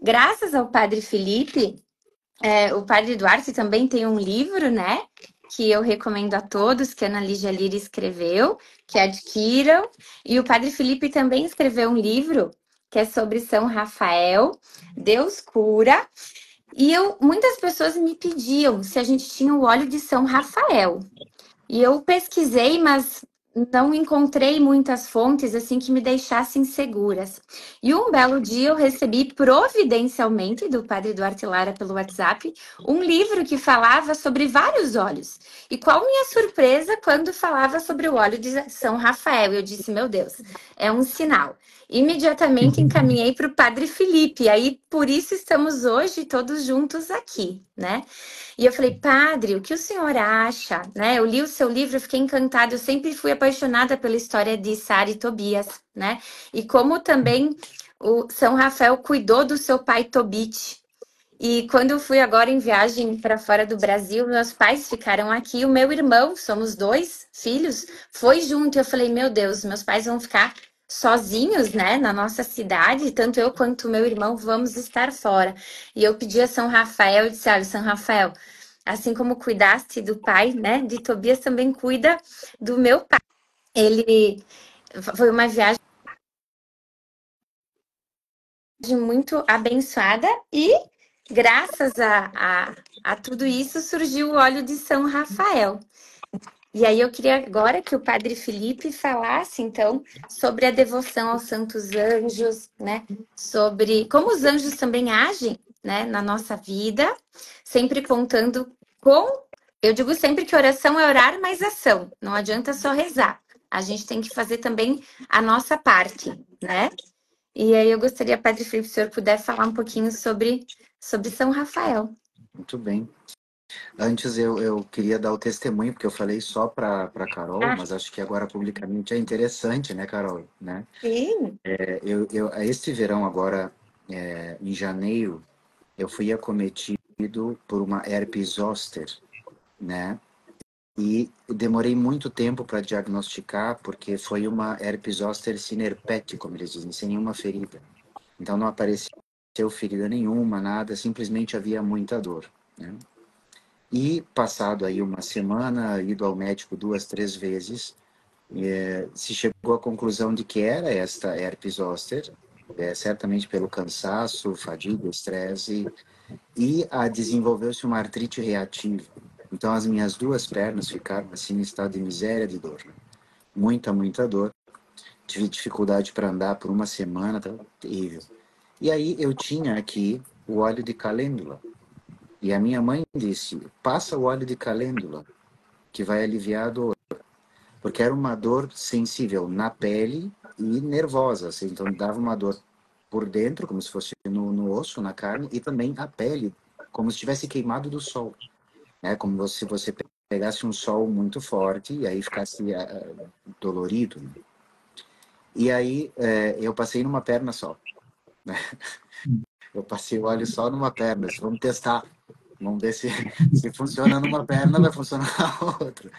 graças ao Padre Felipe, o Padre Duarte também tem um livro, né? Que eu recomendo a todos, que a Ana Lígia Lira escreveu, que adquiram. E o Padre Felipe também escreveu um livro que é sobre São Rafael, Deus cura. E muitas pessoas me pediam se a gente tinha o óleo de São Rafael. E eu pesquisei, mas não encontrei muitas fontes assim que me deixassem seguras. E um belo dia eu recebi providencialmente do Padre Duarte Lara pelo WhatsApp um livro que falava sobre vários óleos. E qual minha surpresa quando falava sobre o óleo de São Rafael? Eu disse, meu Deus, é um sinal. Imediatamente encaminhei para o Padre Felipe. E aí, por isso estamos hoje todos juntos aqui, né? E eu falei, padre, o que o senhor acha? Né? Eu li o seu livro, eu fiquei encantada. Eu sempre fui apaixonada pela história de Sara e Tobias, né? E como também o São Rafael cuidou do seu pai Tobit. E quando eu fui agora em viagem para fora do Brasil, meus pais ficaram aqui. O meu irmão, somos 2 filhos, foi junto. Eu falei, meu Deus, meus pais vão ficar sozinhos, né, na nossa cidade, tanto eu quanto o meu irmão vamos estar fora. E eu pedi a São Rafael, e disse, olha, São Rafael, assim como cuidaste do pai, né, de Tobias, também cuida do meu pai. Ele foi uma viagem muito abençoada e graças a tudo isso surgiu o óleo de São Rafael. E aí eu queria agora que o Padre Felipe falasse, então, sobre a devoção aos santos anjos, né? Sobre como os anjos também agem, né, na nossa vida, sempre contando com... Eu digo sempre que oração é orar mais ação, não adianta só rezar. A gente tem que fazer também a nossa parte, né? E aí eu gostaria, Padre Felipe, se o senhor puder falar um pouquinho sobre São Rafael. Muito bem. Antes eu queria dar o testemunho, porque eu falei só para Carol, mas acho que agora publicamente é interessante, né, Carol? Né? Sim. Este verão agora, em janeiro, eu fui acometido por uma herpes zoster, né? E demorei muito tempo para diagnosticar, porque foi uma herpes zoster sinerpete, como eles dizem, sem nenhuma ferida. Então não apareceu ferida nenhuma, nada, simplesmente havia muita dor, né? E passado aí uma semana, ido ao médico 2, 3 vezes, Se chegou à conclusão de que era esta herpes zoster, certamente pelo cansaço, fadiga, estresse, e desenvolveu-se uma artrite reativa. Então as minhas duas pernas ficaram assim em estado de miséria de dor. Muita dor. Tive dificuldade para andar por uma semana, tá terrível. E aí eu tinha aqui o óleo de calêndula. E a minha mãe disse, passa o óleo de calêndula, que vai aliviar a dor. Porque era uma dor sensível na pele e nervosa. Assim, então dava uma dor por dentro, como se fosse no osso, na carne, e também a pele, como se tivesse queimado do sol. Né? Como se você pegasse um sol muito forte e aí ficasse dolorido. Né? E aí eu passei numa perna só. Né? Eu passei o óleo só numa perna. Vamos testar. Vamos ver se funciona numa perna, vai funcionar na outra.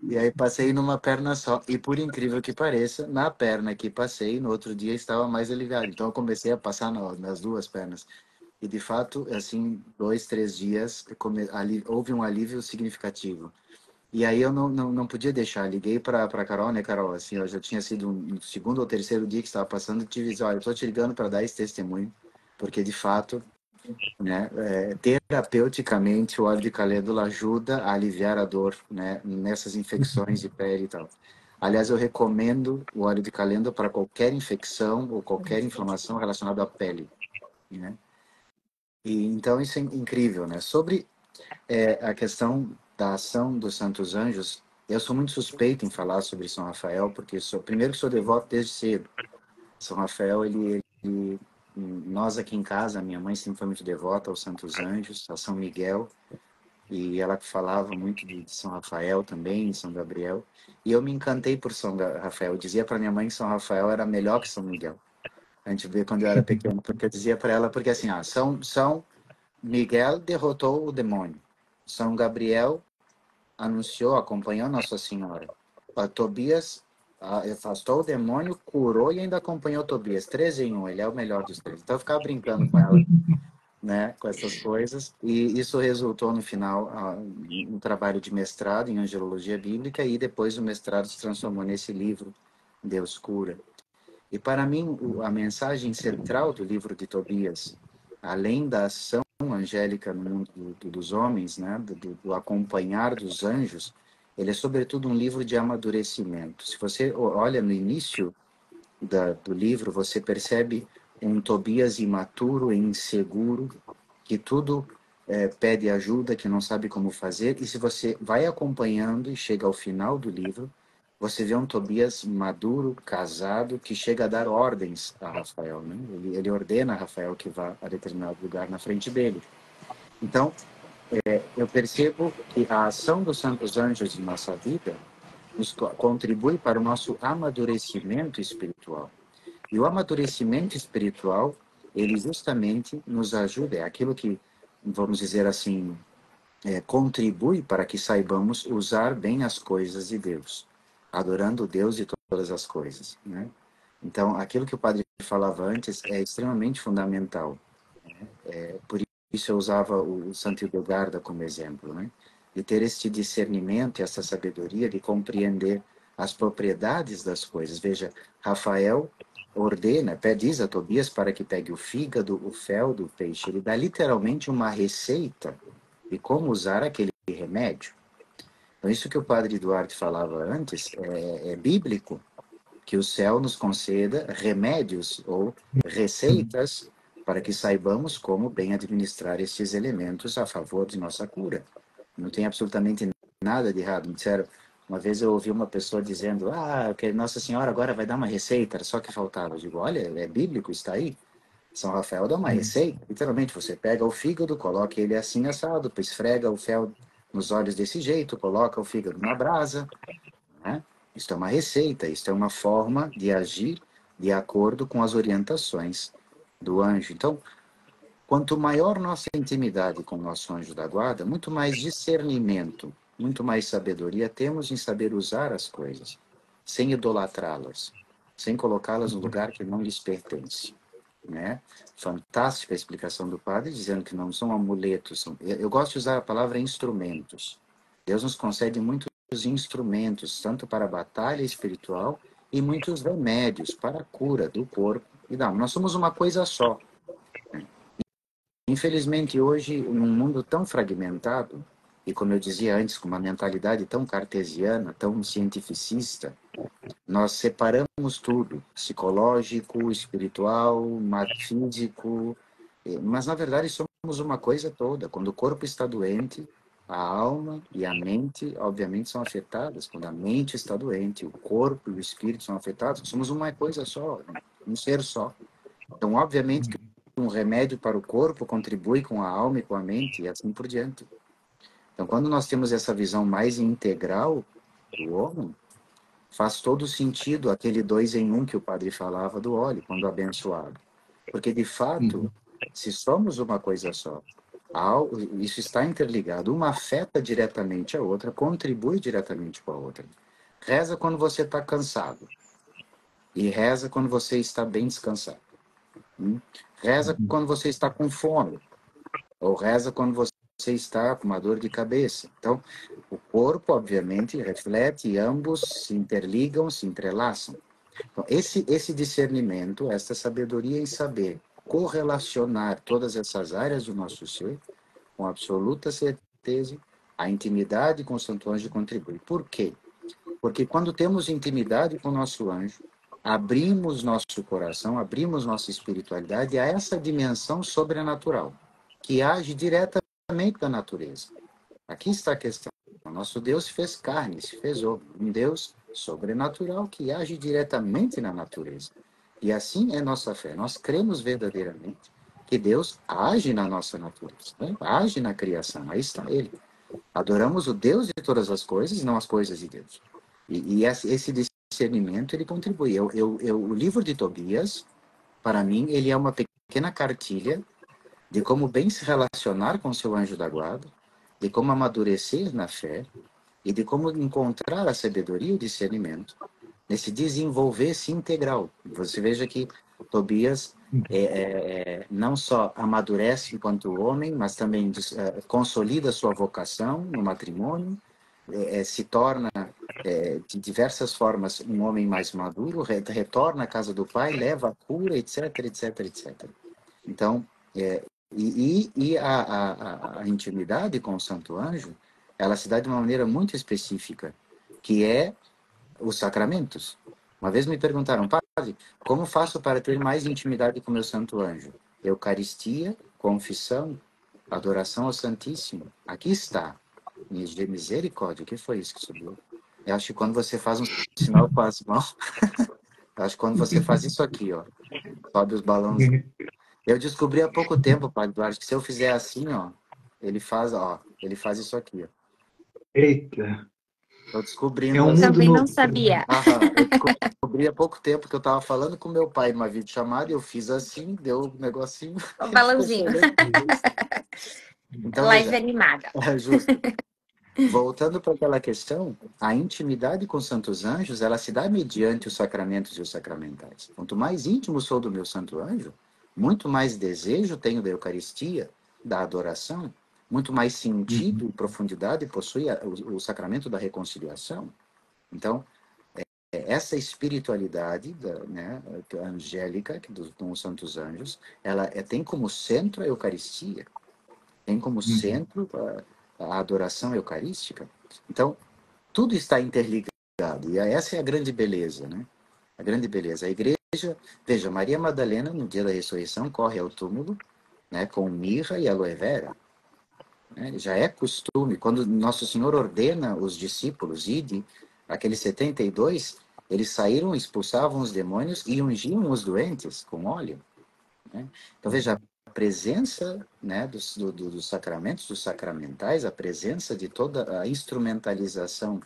E aí passei numa perna só. E por incrível que pareça, na perna que passei, no outro dia estava mais aliviado. Então eu comecei a passar nas duas pernas. E de fato, assim, 2, 3 dias, houve um alívio significativo. E aí eu não podia deixar. Liguei para Carol, né, Carol? Assim, eu já tinha sido um segundo ou terceiro dia que estava passando. E tive disse, olha, eu estou te ligando para dar esse testemunho. Porque de fato, né, terapeuticamente, o óleo de calêndula ajuda a aliviar a dor, né, nessas infecções de pele e tal. Aliás, eu recomendo o óleo de calêndula para qualquer infecção ou qualquer inflamação relacionada à pele, né? E então isso é incrível, né? Sobre a questão da ação dos Santos Anjos, eu sou muito suspeito em falar sobre São Rafael, porque primeiro que sou devoto desde cedo. São Rafael, nós aqui em casa, minha mãe sempre foi muito devota aos Santos Anjos, a São Miguel, e ela falava muito de São Rafael também, São Gabriel, e eu me encantei por São Rafael. Eu dizia para minha mãe que São Rafael era melhor que São Miguel. A gente vê quando eu era pequeno, porque eu dizia para ela, porque assim, São Miguel derrotou o demônio, São Gabriel anunciou, acompanhou Nossa Senhora, Tobias afastou o demônio, curou e ainda acompanhou Tobias. 3 em 1, ele é o melhor dos três. Então eu ficava brincando com ela, né, com essas coisas, e isso resultou no final um trabalho de mestrado em angelologia bíblica, e depois o mestrado se transformou nesse livro, Deus Cura. E para mim, a mensagem central do livro de Tobias, além da ação angélica no mundo dos homens, né, do acompanhar dos anjos, ele é sobretudo um livro de amadurecimento. Se você olha no início do livro, você percebe um Tobias imaturo e inseguro, que tudo pede ajuda, que não sabe como fazer, e se você vai acompanhando e chega ao final do livro, você vê um Tobias maduro, casado, que chega a dar ordens a Rafael. Né? Ele ordena a Rafael que vá a determinado lugar na frente dele. Então, eu percebo que a ação dos santos anjos em nossa vida nos contribui para o nosso amadurecimento espiritual. E o amadurecimento espiritual, ele justamente nos ajuda, é aquilo que, vamos dizer assim, contribui para que saibamos usar bem as coisas de Deus, adorando Deus e todas as coisas, né? Então, aquilo que o padre falava antes é extremamente fundamental. Por isso eu usava o Santo Hildegarda como exemplo, né? De ter este discernimento e essa sabedoria de compreender as propriedades das coisas. Veja, Rafael ordena, diz a Tobias para que pegue o fígado, o fel do peixe. Ele dá literalmente uma receita de como usar aquele remédio. Então, isso que o padre Duarte falava antes é bíblico, que o céu nos conceda remédios ou receitas para que saibamos como bem administrar estes elementos a favor de nossa cura. Não tem absolutamente nada de errado. Me disseram, uma vez eu ouvi uma pessoa dizendo, que Nossa Senhora agora vai dar uma receita, era só que faltava. Eu digo, olha, é bíblico, está aí. São Rafael dá uma receita, literalmente, você pega o fígado, coloca ele assim assado, esfrega o fel nos olhos desse jeito, coloca o fígado na brasa, né? Isso é uma receita, isso é uma forma de agir de acordo com as orientações do anjo. Então, quanto maior nossa intimidade com o nosso anjo da guarda, muito mais discernimento, muito mais sabedoria temos em saber usar as coisas, sem idolatrá-las, sem colocá-las no lugar que não lhes pertence. Né? Fantástica a explicação do padre, dizendo que não são amuletos. Eu gosto de usar a palavra instrumentos. Deus nos concede muitos instrumentos, tanto para a batalha espiritual e muitos remédios para a cura do corpo e da alma. Nós somos uma coisa só. Infelizmente, hoje, num mundo tão fragmentado, e como eu dizia antes, com uma mentalidade tão cartesiana, tão cientificista, nós separamos tudo, psicológico, espiritual, físico, mas na verdade somos uma coisa toda. Quando o corpo está doente, a alma e a mente, obviamente, são afetadas. Quando a mente está doente, o corpo e o espírito são afetados, somos uma coisa só, um ser só. Então, obviamente que um remédio para o corpo contribui com a alma e com a mente e assim por diante. Então, quando nós temos essa visão mais integral do homem, faz todo sentido aquele 2 em 1 que o padre falava do óleo, quando abençoado. Porque, de fato, se somos uma coisa só, isso está interligado. Uma afeta diretamente a outra, contribui diretamente com a outra. Reza quando você está cansado. E reza quando você está bem descansado. Reza quando você está com fome. Ou reza quando você está com uma dor de cabeça. Então, o corpo, obviamente, reflete e ambos se interligam, se entrelaçam. Então, esse discernimento, essa sabedoria em saber correlacionar todas essas áreas do nosso ser, com absoluta certeza, a intimidade com o Santo Anjo contribui. Por quê? Porque quando temos intimidade com o nosso anjo, abrimos nosso coração, abrimos nossa espiritualidade a essa dimensão sobrenatural, que age diretamente da natureza. Aqui está a questão. O nosso Deus se fez carne, se fez homem. Um Deus sobrenatural que age diretamente na natureza. E assim é nossa fé. Nós cremos verdadeiramente que Deus age na nossa natureza, né? Age na criação. Aí está Ele. Adoramos o Deus de todas as coisas, não as coisas de Deus. E esse discernimento, ele contribui. O livro de Tobias, para mim, ele é uma pequena cartilha de como bem se relacionar com seu anjo da guarda, de como amadurecer na fé e de como encontrar a sabedoria e o discernimento nesse desenvolver-se integral. Você veja que Tobias não só amadurece enquanto homem, mas também consolida sua vocação no matrimônio, se torna de diversas formas um homem mais maduro, retorna à casa do pai, leva a cura, etc, etc, etc. Então, a intimidade com o Santo Anjo, ela se dá de uma maneira muito específica, que é os sacramentos. Uma vez me perguntaram, padre, como faço para ter mais intimidade com o meu Santo Anjo? Eucaristia, confissão, adoração ao Santíssimo. Aqui está. Misericórdia, o que foi isso que subiu? Eu acho que quando você faz um sinal com as mãos, eu acho que quando você faz isso aqui, ó, sobe os balões. Eu descobri há pouco tempo, Padre Eduardo, que se eu fizer assim, ó, ele faz isso aqui, ó. Eita! Estou descobrindo. É um Assim. mundo Também não novo. sabia. Eu descobri há pouco tempo que eu estava falando com meu pai numa videochamada e eu fiz assim, deu um negocinho. O balãozinho. Então, Live veja, animada. justo. Voltando para aquela questão, a intimidade com os santos anjos, ela se dá mediante os sacramentos e os sacramentais. Quanto mais íntimo sou do meu santo anjo, muito mais desejo tenho da Eucaristia, da adoração, muito mais sentido e profundidade possui o sacramento da reconciliação. Então, essa espiritualidade angélica dos santos anjos, ela tem como centro a Eucaristia, tem como centro a adoração eucarística. Então, tudo está interligado. E essa é a grande beleza, né? A grande beleza. A igreja, veja, Maria Madalena, no dia da ressurreição, corre ao túmulo, né, com mirra e aloe vera. Né? Já é costume. Quando Nosso Senhor ordena os discípulos, ide, aqueles 72, eles saíram, expulsavam os demônios e ungiam os doentes com óleo. Né? Então, veja, a presença, né, dos sacramentos, dos sacramentais, a presença de toda a instrumentalização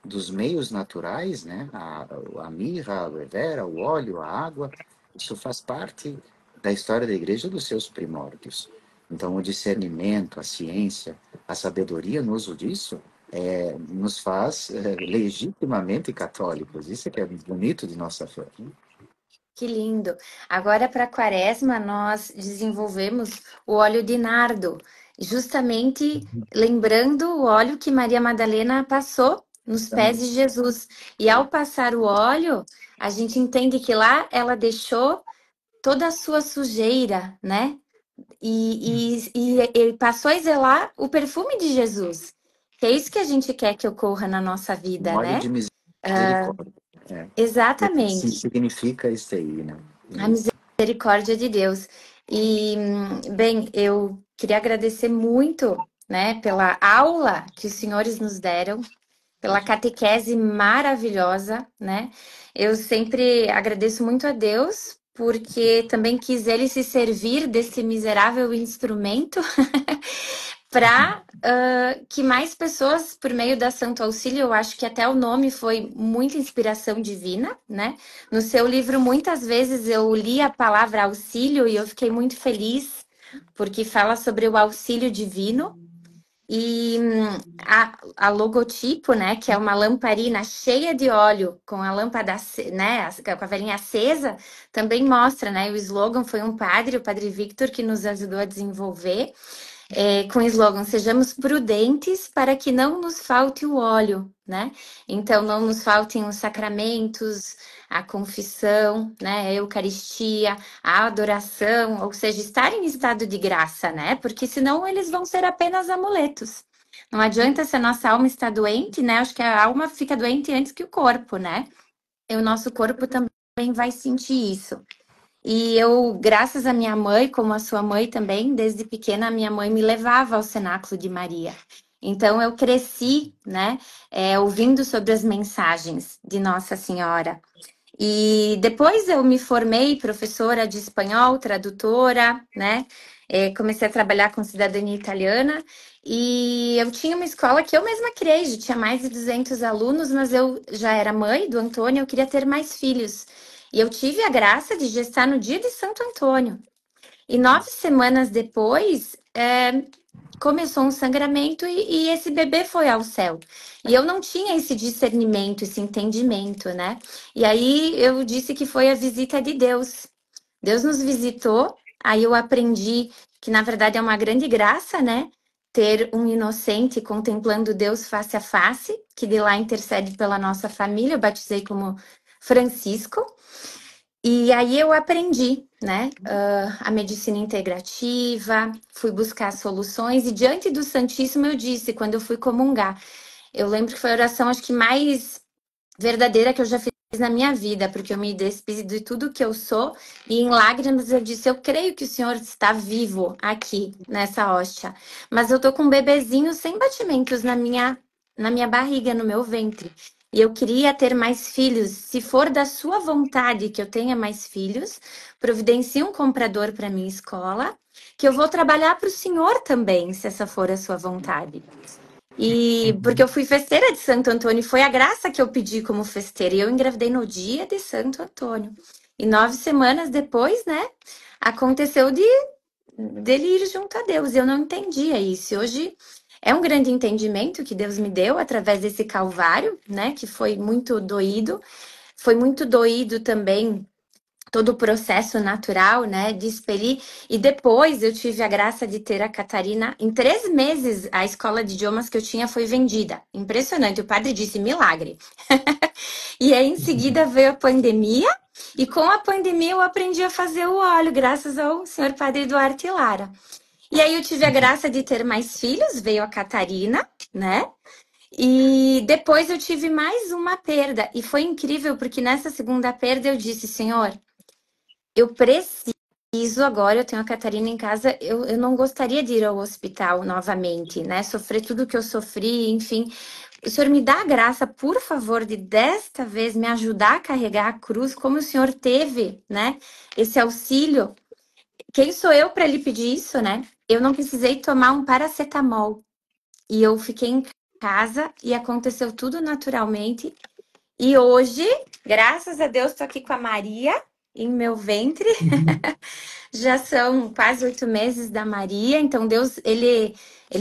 dos meios naturais, né, a mirra, a aloe vera, o óleo, a água, isso faz parte da história da igreja dos seus primórdios. Então, o discernimento, a ciência, a sabedoria no uso disso nos faz legitimamente católicos. Isso é que é bonito de nossa fé. Né? Que lindo. Agora, para a quaresma, nós desenvolvemos o óleo de nardo. justamente lembrando o óleo que Maria Madalena passou nos pés de Jesus. E ao passar o óleo, a gente entende que lá ela deixou toda a sua sujeira, né? E passou a exalar o perfume de Jesus. Que é isso que a gente quer que ocorra na nossa vida, Um óleo né? de misericórdia. Exatamente. Significa isso aí, né? A misericórdia de Deus. E, bem, eu queria agradecer muito, né, pela aula que os senhores nos deram, pela catequese maravilhosa, né? Eu sempre agradeço muito a Deus, porque também quis ele se servir desse miserável instrumento para que mais pessoas, por meio da Santo Auxílio, eu acho que até o nome foi muita inspiração divina, né? No seu livro, muitas vezes eu li a palavra auxílio e eu fiquei muito feliz, porque fala sobre o auxílio divino. E a logotipo, né, que é uma lamparina cheia de óleo com a lâmpada, né, com a velhinha acesa, também mostra, né, o slogan foi um padre, o Padre Victor, que nos ajudou a desenvolver, com o slogan, sejamos prudentes para que não nos falte o óleo, né? Então, não nos faltem os sacramentos, a confissão, né, a Eucaristia, a adoração, ou seja, estar em estado de graça, né? Porque senão eles vão ser apenas amuletos. Não adianta se a nossa alma está doente, né? Acho que a alma fica doente antes que o corpo, né? E o nosso corpo também vai sentir isso. E eu, graças à minha mãe, como a sua mãe também, desde pequena, a minha mãe me levava ao Cenáculo de Maria. Então, eu cresci, né, ouvindo sobre as mensagens de Nossa Senhora. E depois eu me formei professora de espanhol, tradutora, né? Comecei a trabalhar com cidadania italiana e eu tinha uma escola que eu mesma criei, já tinha mais de 200 alunos, mas eu já era mãe do Antônio, eu queria ter mais filhos. E eu tive a graça de gestar no dia de Santo Antônio. E 9 semanas depois, começou um sangramento e esse bebê foi ao céu. E eu não tinha esse discernimento, esse entendimento, né? E aí eu disse que foi a visita de Deus. Deus nos visitou, aí eu aprendi que na verdade é uma grande graça, né? Ter um inocente contemplando Deus face a face, que de lá intercede pela nossa família. Eu batizei como Francisco. E aí eu aprendi, né, a medicina integrativa, fui buscar soluções e diante do Santíssimo eu disse, quando eu fui comungar, eu lembro que foi a oração acho que mais verdadeira que eu já fiz na minha vida, porque eu me despedi de tudo que eu sou e em lágrimas eu disse, eu creio que o Senhor está vivo aqui nessa hóstia, mas eu tô com um bebezinho sem batimentos na minha barriga, no meu ventre. E eu queria ter mais filhos. Se for da sua vontade que eu tenha mais filhos, providencie um comprador para minha escola, que eu vou trabalhar para o senhor também, se essa for a sua vontade. E porque eu fui festeira de Santo Antônio, e foi a graça que eu pedi como festeira. E eu engravidei no dia de Santo Antônio. E 9 semanas depois, né, aconteceu dele ir junto a Deus. Eu não entendia isso. E hoje é um grande entendimento que Deus me deu através desse calvário, né? Que foi muito doído. Foi muito doído também todo o processo natural, né? De expelir. E depois eu tive a graça de ter a Catarina. Em 3 meses, a escola de idiomas que eu tinha foi vendida. Impressionante. O padre disse milagre. E aí, em seguida, veio a pandemia. E com a pandemia eu aprendi a fazer o óleo, graças ao senhor padre Duarte Lara. E aí eu tive a graça de ter mais filhos, veio a Catarina, né? E depois eu tive mais uma perda. E foi incrível, porque nessa segunda perda eu disse, Senhor, eu preciso agora, eu tenho a Catarina em casa, eu não gostaria de ir ao hospital novamente, né? Sofrer tudo que eu sofri, enfim. O Senhor me dá a graça, por favor, de desta vez me ajudar a carregar a cruz, como o Senhor teve, né? Esse auxílio. Quem sou eu para lhe pedir isso, né? Eu não precisei tomar um paracetamol. E eu fiquei em casa e aconteceu tudo naturalmente. E hoje, graças a Deus, estou aqui com a Maria em meu ventre. Já são quase 8 meses da Maria. Então, Deus, ele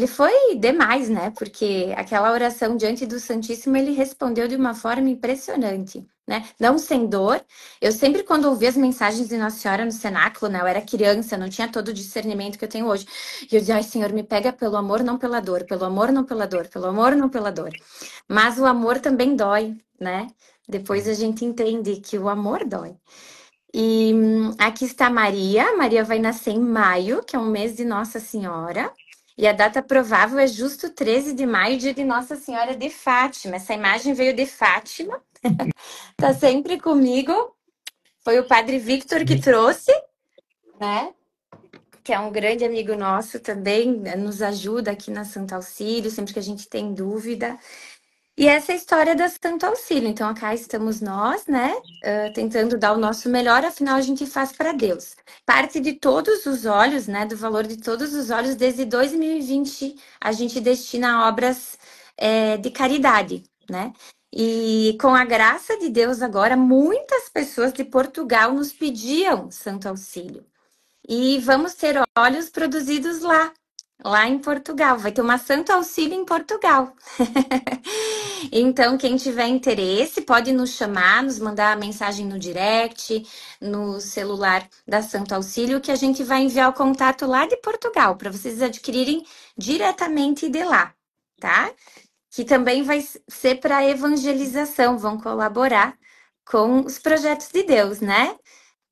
foi demais, né? Porque aquela oração diante do Santíssimo, ele respondeu de uma forma impressionante, né? Não sem dor. Eu sempre, quando ouvi as mensagens de Nossa Senhora no cenáculo, né? Eu era criança, não tinha todo o discernimento que eu tenho hoje. E eu dizia, ai, Senhor, me pega pelo amor, não pela dor. Pelo amor, não pela dor. Pelo amor, não pela dor. Mas o amor também dói, né? Depois a gente entende que o amor dói. E aqui está Maria. Maria vai nascer em maio, que é um mês de Nossa Senhora. E a data provável é justo 13 de maio, dia de Nossa Senhora de Fátima. Essa imagem veio de Fátima. Tá sempre comigo. Foi o Padre Victor que trouxe, né? Que é um grande amigo nosso também, nos ajuda aqui na Santo Auxílio, sempre que a gente tem dúvida. E essa é a história da Santo Auxílio. Então, cá estamos nós, né? Tentando dar o nosso melhor, afinal, a gente faz para Deus. Parte de todos os olhos, né? Do valor de todos os olhos, desde 2020, a gente destina a obras de caridade, né? E com a graça de Deus, agora, muitas pessoas de Portugal nos pediam Santo Auxílio. E vamos ter olhos produzidos lá em Portugal. Vai ter uma Santo Auxílio em Portugal. Então, quem tiver interesse, pode nos chamar, nos mandar mensagem no direct, no celular da Santo Auxílio, que a gente vai enviar o contato lá de Portugal, para vocês adquirirem diretamente de lá, tá? Que também vai ser para evangelização, vão colaborar com os projetos de Deus, né?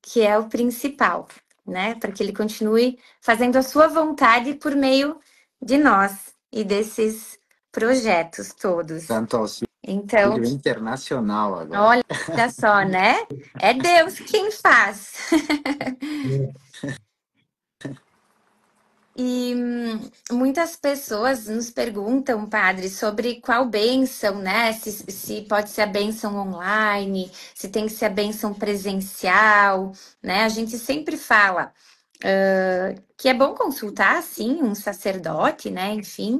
Que é o principal, né? Para que ele continue fazendo a sua vontade por meio de nós e desses projetos todos. Santo Auxílio Então, internacional agora. olha só, né? É Deus quem faz. E muitas pessoas nos perguntam, padre, sobre qual bênção, né? Se pode ser a bênção online, se tem que ser a bênção presencial, né? A gente sempre fala que é bom consultar, sim, um sacerdote, né? Enfim.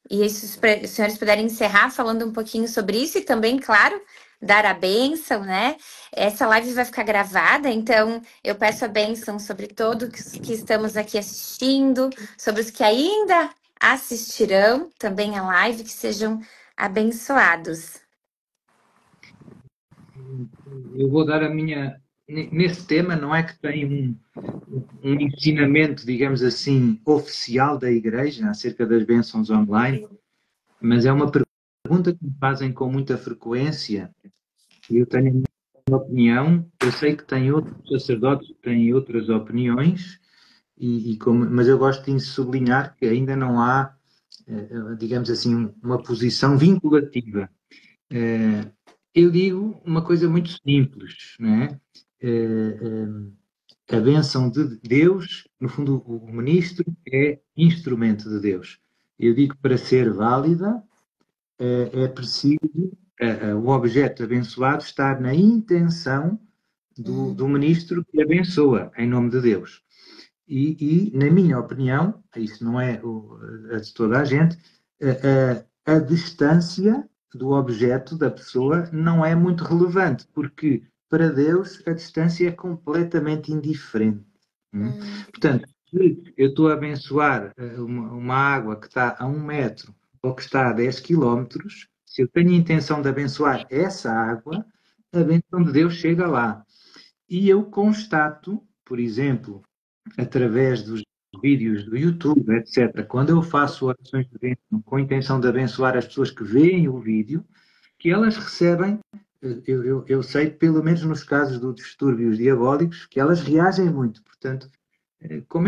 E se os senhores puderem encerrar falando um pouquinho sobre isso e também, claro, dar a bênção, né? Essa live vai ficar gravada, então eu peço a bênção sobre todos que estamos aqui assistindo, sobre os que ainda assistirão também a live, que sejam abençoados. Eu vou dar a minha. Nesse tema, não é que tem um ensinamento, digamos assim, oficial da Igreja acerca das bênçãos online, mas é uma pergunta que me fazem com muita frequência e eu tenho a minha opinião. Eu sei que tem outros sacerdotes que têm outras opiniões, mas eu gosto de sublinhar que ainda não há, digamos assim, uma posição vinculativa. Eu digo uma coisa muito simples, não é? A bênção de Deus, no fundo, o ministro é instrumento de Deus. Eu digo que para ser válida é preciso o objeto abençoado estar na intenção do ministro que abençoa, em nome de Deus. E, na minha opinião, isso não é a de toda a gente, a distância do objeto da pessoa não é muito relevante, porque para Deus a distância é completamente indiferente. Portanto, se eu estou a abençoar uma água que está a 1 metro ou que está a 10 quilómetros, se eu tenho a intenção de abençoar essa água, a bênção de Deus chega lá. E eu constato, por exemplo, através dos vídeos do YouTube, etc., quando eu faço orações de bênção com a intenção de abençoar as pessoas que veem o vídeo, que elas recebem, eu sei, pelo menos nos casos dos distúrbios diabólicos, que elas reagem muito. Portanto, como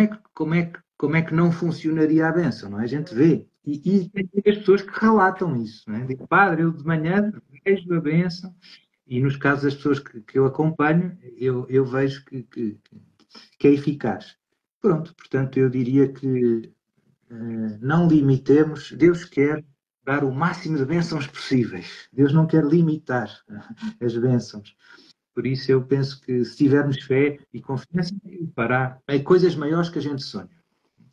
é que não funcionaria a bênção, não é? A gente vê. E tem as pessoas que relatam isso, não é? Digo, padre, eu de manhã vejo a bênção, e nos casos das pessoas que eu acompanho, eu vejo que é eficaz. Pronto, portanto, eu diria que não limitemos. Deus quer dar o máximo de bênçãos possíveis. Deus não quer limitar as bênçãos. Por isso, eu penso que se tivermos fé e confiança, Ele fará coisas maiores que a gente sonha.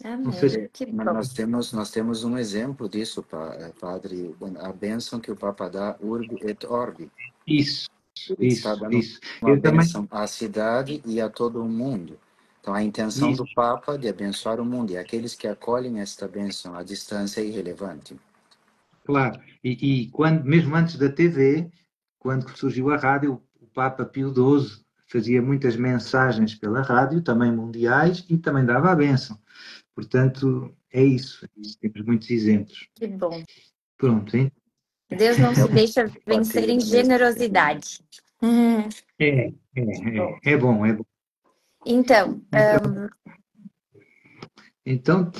Amém. Não sei se... Nós temos um exemplo disso, padre, a bênção que o Papa dá, Urbi et Orbi. Isso. Está dando uma bênção à cidade e a todo o mundo. Então, a intenção do Papa de abençoar o mundo, e aqueles que acolhem esta bênção, a distância é irrelevante. Claro, e quando, mesmo antes da TV, quando surgiu a rádio, Papa Pio XII fazia muitas mensagens pela rádio, também mundiais, e também dava a bênção. Portanto, é isso. Temos muitos exemplos. Que bom. Pronto, hein? Deus não se deixa Pode vencer ser em da mesma forma. generosidade. É bom, é bom. Então, Então,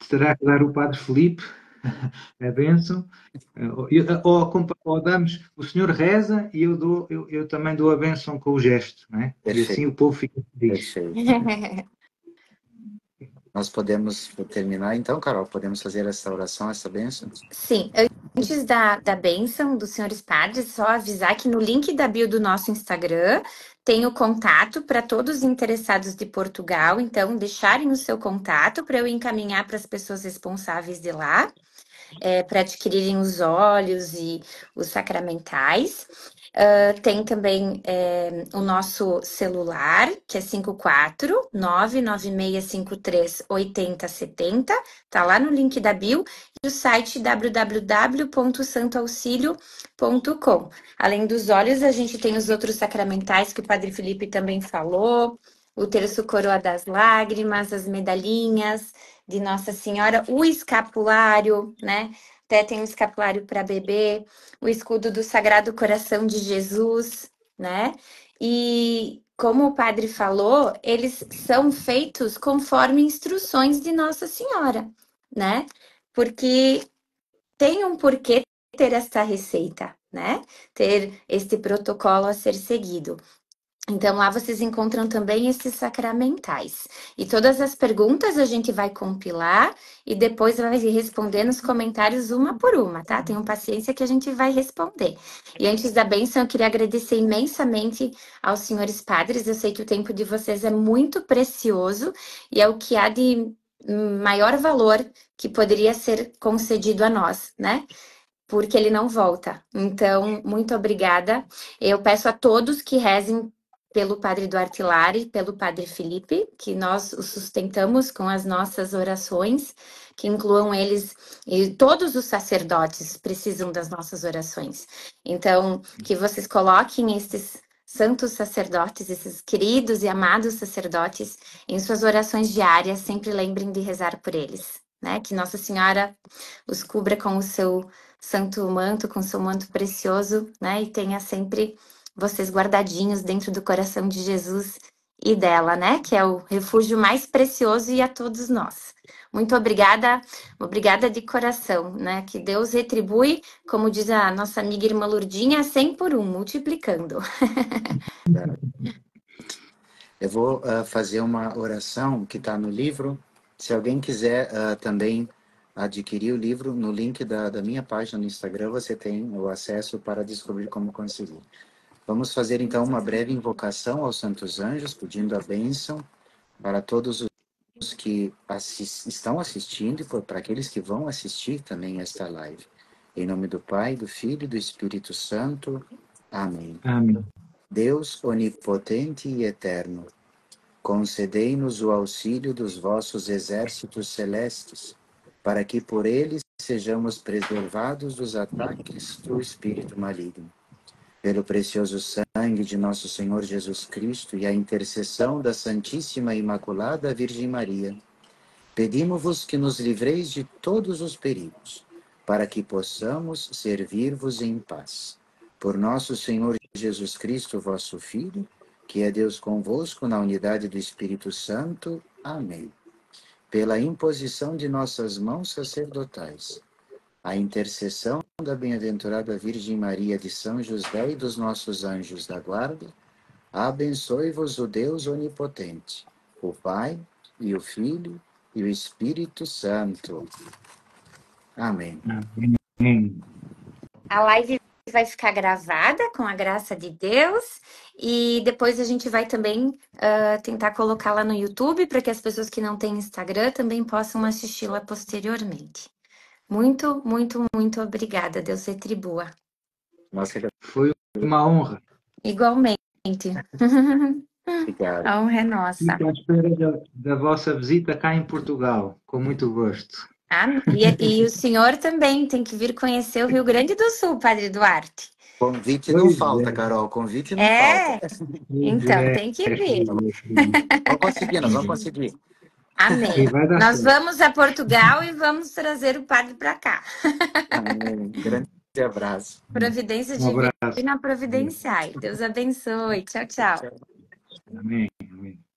terá que dar o Padre Filipe a bênção, ou damos, o senhor reza e eu também dou a bênção com o gesto, não é? E assim o povo fica feliz. Perfeito. Nós podemos terminar então, Carol? Podemos fazer essa oração, essa bênção? Sim, antes da bênção dos senhores padres, só avisar que no link da bio do nosso Instagram tem o contato para todos os interessados de Portugal, então deixarem o seu contato para eu encaminhar para as pessoas responsáveis de lá, para adquirirem os óleos e os sacramentais. Tem também o nosso celular, que é 54996538070, tá lá no link da bio, e o site www.santoauxilio.com. Além dos óleos, a gente tem os outros sacramentais que o Padre Felipe também falou, o terço coroa das lágrimas, as medalhinhas de Nossa Senhora, o escapulário, né? Até tem um escapulário para bebê, o escudo do Sagrado Coração de Jesus, né? E como o padre falou, eles são feitos conforme instruções de Nossa Senhora, né? Porque tem um porquê ter esta receita, né? Ter este protocolo a ser seguido. Então, lá vocês encontram também esses sacramentais. E todas as perguntas a gente vai compilar e depois vai responder nos comentários uma por uma, tá? Tenham paciência que a gente vai responder. E antes da bênção, eu queria agradecer imensamente aos senhores padres. Eu sei que o tempo de vocês é muito precioso e é o que há de maior valor que poderia ser concedido a nós, né? Porque ele não volta. Então, muito obrigada. Eu peço a todos que rezem pelo Padre Duarte Lari, pelo Padre Felipe, que nós os sustentamos com as nossas orações, que incluam eles, e todos os sacerdotes precisam das nossas orações. Então, que vocês coloquem esses santos sacerdotes, esses queridos e amados sacerdotes, em suas orações diárias, sempre lembrem de rezar por eles, né? Que Nossa Senhora os cubra com o seu santo manto, com seu manto precioso, né? E tenha sempre vocês guardadinhos dentro do coração de Jesus e dela, né? Que é o refúgio mais precioso e a todos nós. Muito obrigada, obrigada de coração, né? Que Deus retribui, como diz a nossa amiga irmã Lurdinha, 100 por 1, multiplicando. Eu vou fazer uma oração que está no livro. Se alguém quiser também adquirir o livro, no link da minha página no Instagram, você tem o acesso para descobrir como conseguir. Vamos fazer então uma breve invocação aos santos anjos, pedindo a bênção para todos os que estão assistindo e para aqueles que vão assistir também esta live. Em nome do Pai, do Filho e do Espírito Santo. Amém. Amém. Deus onipotente e eterno, concedei-nos o auxílio dos vossos exércitos celestes, para que por eles sejamos preservados dos ataques do espírito maligno. Pelo precioso sangue de nosso Senhor Jesus Cristo e a intercessão da Santíssima e Imaculada Virgem Maria, pedimos-vos que nos livreis de todos os perigos, para que possamos servir-vos em paz. Por nosso Senhor Jesus Cristo, vosso Filho, que é Deus convosco na unidade do Espírito Santo. Amém. Pela imposição de nossas mãos sacerdotais, a intercessão da bem-aventurada Virgem Maria de São José e dos nossos anjos da guarda, abençoe-vos o Deus onipotente, o Pai e o Filho e o Espírito Santo. Amém. Amém. A live vai ficar gravada com a graça de Deus e depois a gente vai também tentar colocá-la no YouTube para que as pessoas que não têm Instagram também possam assisti-la posteriormente. Muito, muito, muito obrigada. Deus retribua. Nossa, Foi uma honra. Igualmente. obrigado. A honra é nossa. Fico à espera da vossa visita cá em Portugal, com muito gosto. E o senhor também tem que vir conhecer o Rio Grande do Sul, Padre Duarte. Convite não Pois falta, é, Carol. Convite não falta. pois Então é, tem que vir. Vamos conseguir, nós vamos conseguir. e Amém. vai dar Nós certo. vamos a Portugal e vamos trazer o padre para cá. Amém. Grande abraço. Providência Um abraço. divina providenciai. Deus abençoe. Tchau, tchau. Amém. Amém.